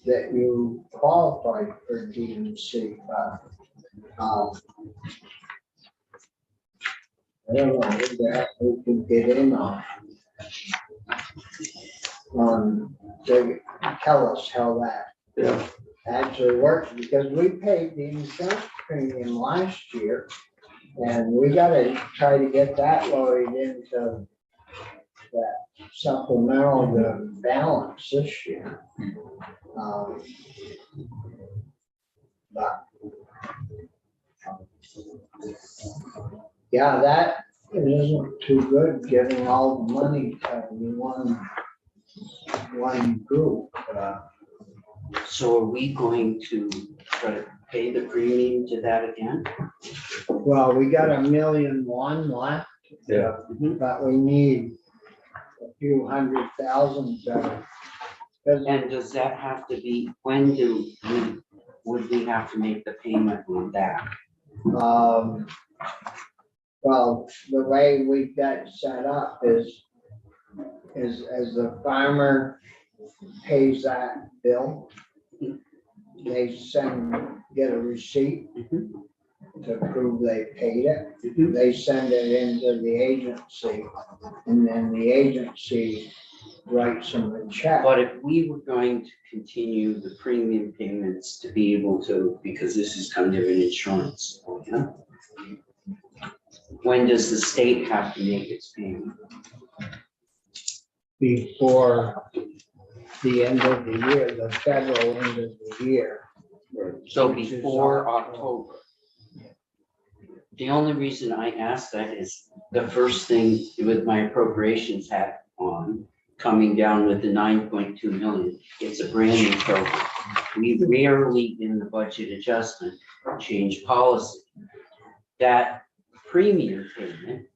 that you qualified for DMC, but I don't know that we can get in on. To tell us how that Yeah. actually works, because we paid the insurance premium last year. And we gotta try to get that loaded into that supplemental the balance this year. But yeah, that isn't too good, giving all the money to one group. So are we going to try to pay the premium to that again? Well, we got 1,000,001 left. Yeah. But we need a few 100,000 better. And does that have to be, when would we have to make the payment on that? Well, the way we've got set up is as the farmer pays that bill, they get a receipt to prove they paid it. They send it into the agency, and then the agency writes them a check. But if we were going to continue the premium payments to be able to, because this is kind of an insurance, yeah? When does the state have to make its payment? Before the end of the year, the federal end of the year. So Which is before October. October. The only reason I ask that is the first thing with my appropriations hat on, coming down with the 9.2 million, it's a brand new program. We rarely in the budget adjustment change policy. That premium payment,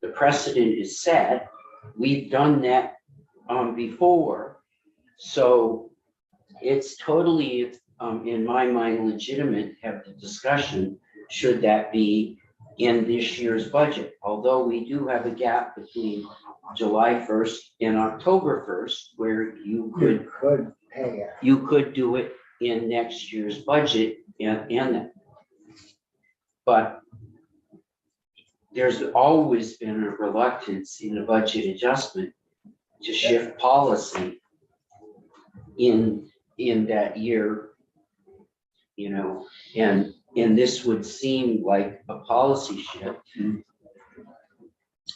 the precedent is set. We've done that before. So it's totally, in my mind, legitimate to have the discussion, should that be in this year's budget? Although we do have a gap between July 1st and October 1st, where you could Pay it. you could do it in next year's budget and but there's always been a reluctance in a budget adjustment to shift policy in that year, you know, and this would seem like a policy shift.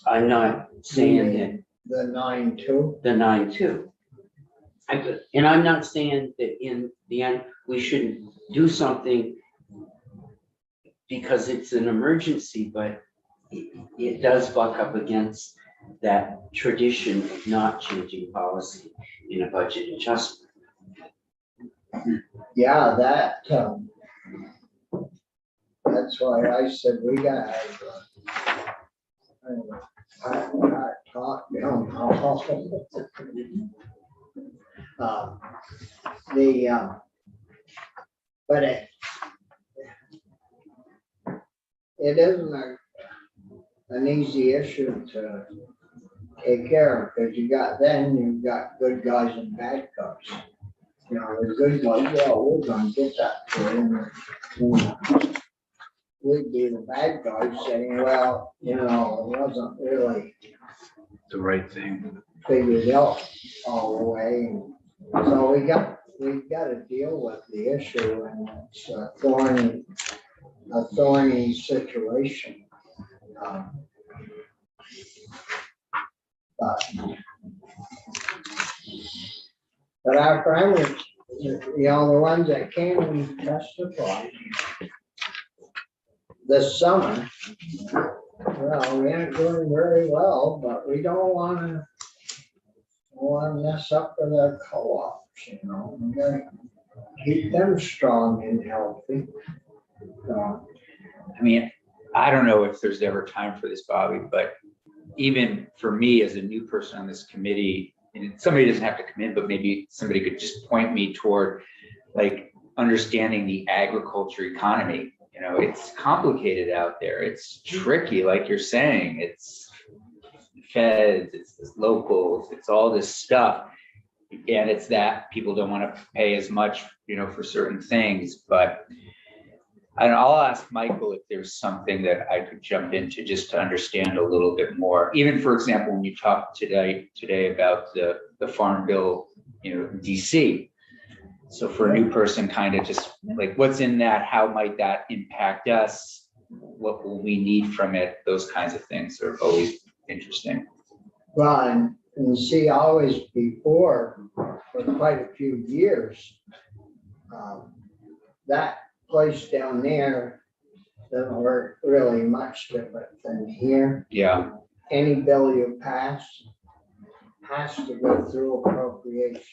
I'm not saying that The 9.2. the 9.2. And I'm not saying that in the end, we shouldn't do something because it's an emergency, but it does buck up against that tradition of not changing policy in a budget adjustment. Yeah, that's why I said we gotta have talk down. But it isn't an easy issue to take care of, because you've got good guys and bad guys. You know, the good guys, well, we're gonna get that for him. We'd be the bad guys saying, well, you know, it wasn't really The right thing. figured out all the way. So we got to deal with the issue, and it's a thorny situation. But our friends, you know, the ones that came and testified this summer, well, we ain't doing very well, but we don't wanna mess up with our co-ops, you know, we gotta keep them strong and healthy. I mean, I don't know if there's ever time for this, Bobby, but even for me as a new person on this committee, and somebody doesn't have to come in, but maybe somebody could just point me toward like understanding the agriculture economy. You know, it's complicated out there. It's tricky, like you're saying. It's feds, it's locals, it's all this stuff. And it's that people don't want to pay as much, you know, for certain things. But I'll ask Michael if there's something that I could jump into just to understand a little bit more. Even, for example, when you talked today about the Farm Bill, you know, DC. So for a new person, kind of just like what's in that, how might that impact us? What will we need from it? Those kinds of things are always interesting. Well, and see, always before, for quite a few years, that place down there doesn't work really much different than here. Yeah. Any bill you pass has to go through appropriations.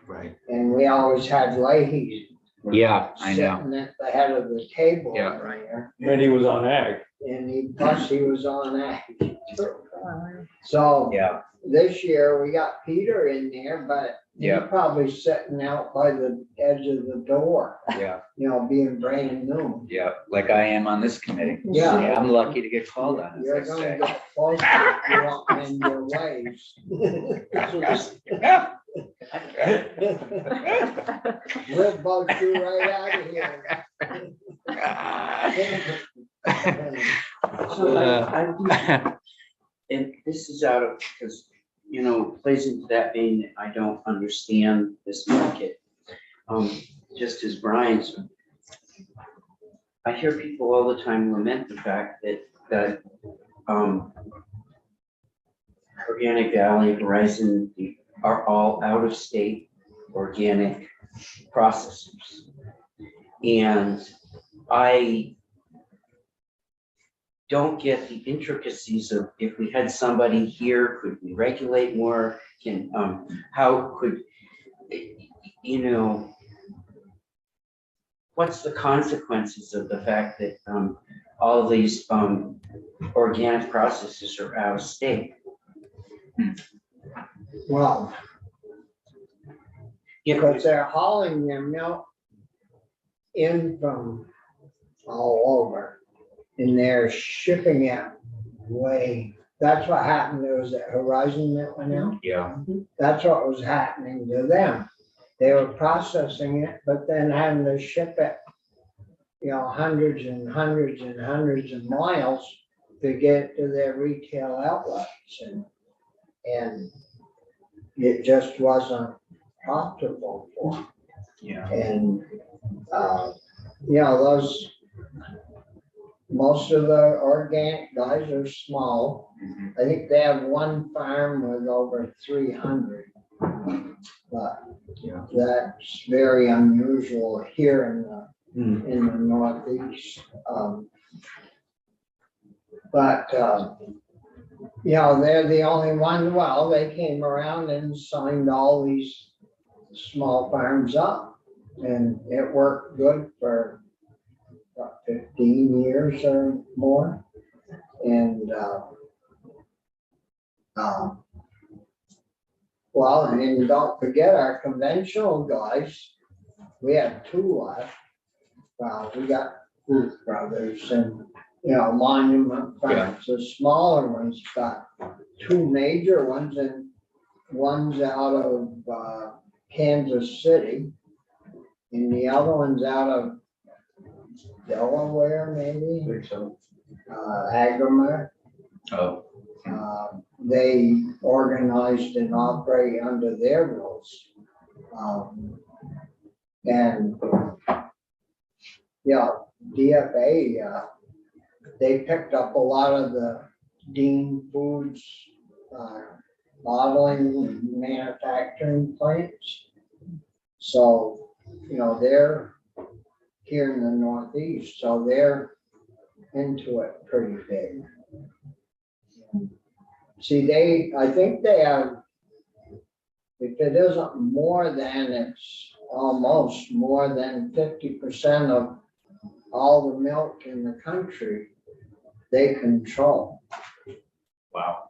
Right. And we always had Leahy Yeah, I know. sitting at the head of the table Yeah. there. And he was on ag. And he was on that. So Yeah. this year we got Peter in there, but he's Yeah. probably sitting out by the edge of the door, Yeah. you know, being brand new. Yeah. Like I am on this committee. Yeah. I'm lucky to get called on, You're as I gonna say. get close if you want to mend your ways. We'll bug you right out of here. So and this is out of, because, you know, plays into that vein that I don't understand this market. Just as Brian's, I hear people all the time lament the fact that Organic Valley, Horizon are all out-of-state organic processors. And I don't get the intricacies of, if we had somebody here, could we regulate more? How could, you know, what's the consequences of the fact that all of these organic processes are out of state? Well, because they're hauling their milk in from all over, and they're shipping it way. That's what happened. There was that Horizon that went out. Yeah. That's what was happening to them. They were processing it, but then having to ship it, you know, hundreds and hundreds and hundreds of miles to get to their retail outlets, and it just wasn't profitable for them. Yeah. And, you know, most of the organic guys are small. Mhm. I think they have one farm with over 300. But Yeah. that's very unusual here in the Northeast. But you know, they're the only one, well, they came around and signed all these small farms up. And it worked good for what, 15 years or more. And, well, and don't forget our conventional guys, we have two left. We got Booth Brothers and, you know, Monument Farms, the smaller ones got two major ones, and one's out of Kansas City. And the other one's out of Delaware, maybe, think so. Agrimer. Oh, They organized and operate under their rules. And, yeah, DFA, they picked up a lot of the Dean Foods bottling and manufacturing plants. So, you know, they're here in the Northeast, so they're into it pretty big. See, I think they have, if it isn't more than, it's almost more than 50% of all the milk in the country they control. wow.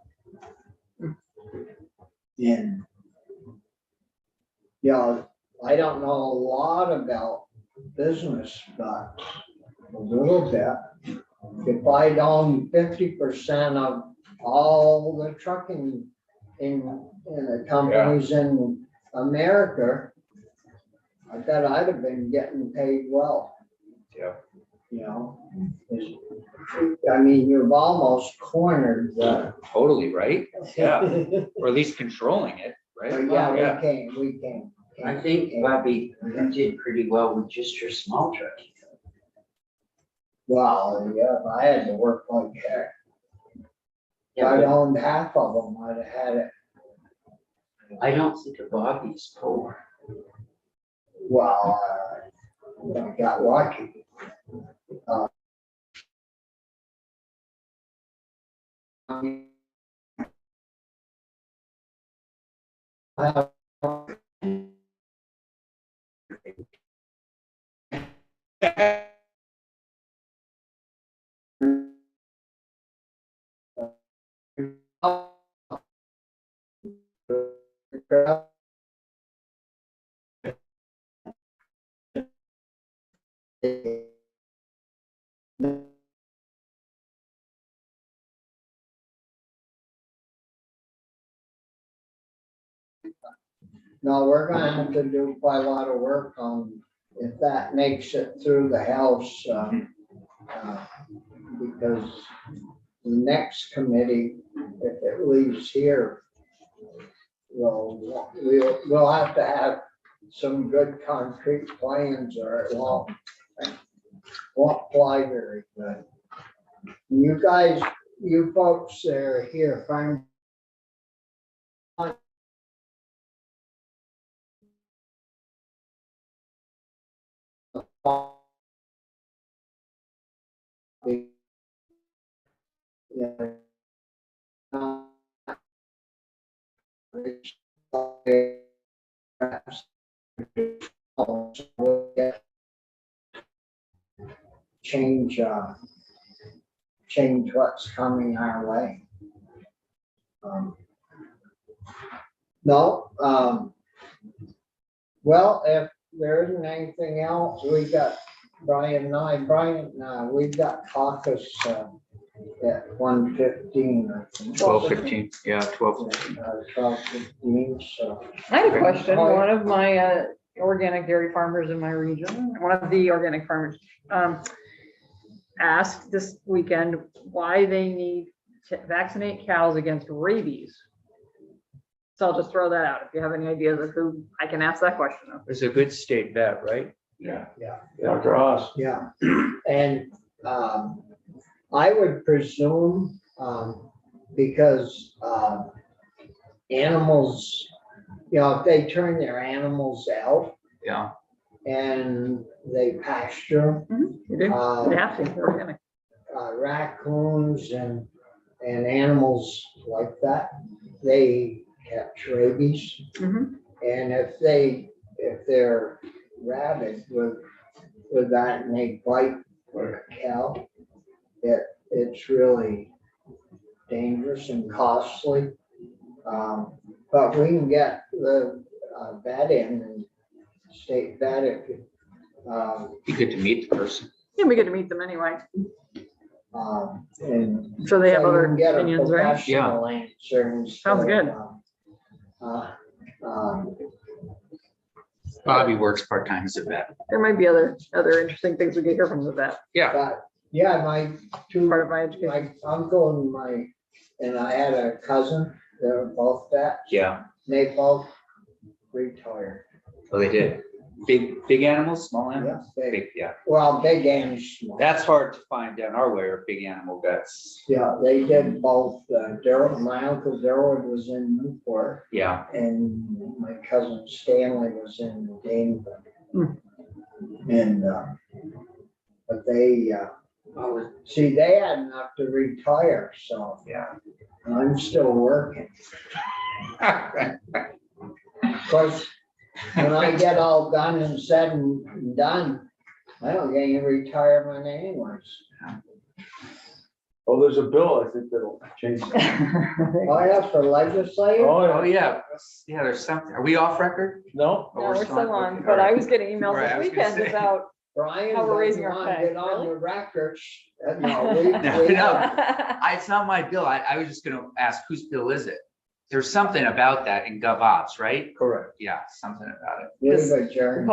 And, you know, I don't know a lot about business, but a little bit. If I'd owned 50% of all the trucking in the companies in America, I bet I'd have been getting paid well. Yeah. You know, I mean, you've almost cornered the. Totally, right? Yeah, or at least controlling it, right? But yeah, we came. I think, Bobby, you did pretty well with just your small truck. Well, yeah, if I had to work like that, if Yeah, I'd but owned half of them, I'd have had it. I don't think a Bobby's poor. Well, I got lucky. No, we're gonna have to do quite a lot of work on if that makes it through the house. Because the next committee, if it leaves here, we'll have to have some good concrete plans or it won't fly very good. You guys, you folks that are here, find change what's coming our way. No, well, if there isn't anything else, we got Brian, we've got caucus at 1:15. 12:15, yeah, 12:15. 12:15, so. I had a question. One of my organic dairy farmers in my region, one of the organic farmers, asked this weekend why they need to vaccinate cows against rabies. So I'll just throw that out. If you have any ideas of who I can ask that question of. It's a good state vet, right? Yeah. Dr. Haas. Yeah, and I would presume, because animals, you know, if they turn their animals out Yeah, and they pasture, You do? They have to, they're organic. raccoons and and animals like that, they catch rabies. Mhm. And if they're rabid with that and they bite a cow, it's really dangerous and costly. But we can get the vet in and state vet if you, Be good to meet the person. Yeah, we get to meet them anyway. and So they have so you other can get a opinions, right? professional answer instead Sounds good. of, um, Bobby works part-time as a vet. There might be other interesting things we could hear from the vet, Yeah, But, yeah, my two, part of my education. my uncle and I had a cousin, they were both vets. yeah. They both retired. Oh, they did. Big animals, small animals? Yeah, big. Big, yeah. Well, big and small. That's hard to find down our way, are big animal vets. Yeah, they did both. Daryl, my uncle Daryl was in Newport Yeah, and my cousin Stanley was in Danville. Hmm. And, but they, see, they had enough to retire, so yeah. I'm still working. Of course, when I get all done and said and done, I don't get any retirement anyways. Oh, there's a bill, I think that'll change that. I have for legislative. Oh, yeah. Yeah, there's something. Are we off record? No? Oh, No, we're still still on, Okay, but all I right. was getting emails Right, I this was gonna weekend say. about. Brian How we're raising doesn't our want to pay, get on really? the records. No, we, No, we- no. It's not my bill. I was just gonna ask, whose bill is it? There's something about that in GovOps, right? Correct. Yeah, something about it. we've adjourned.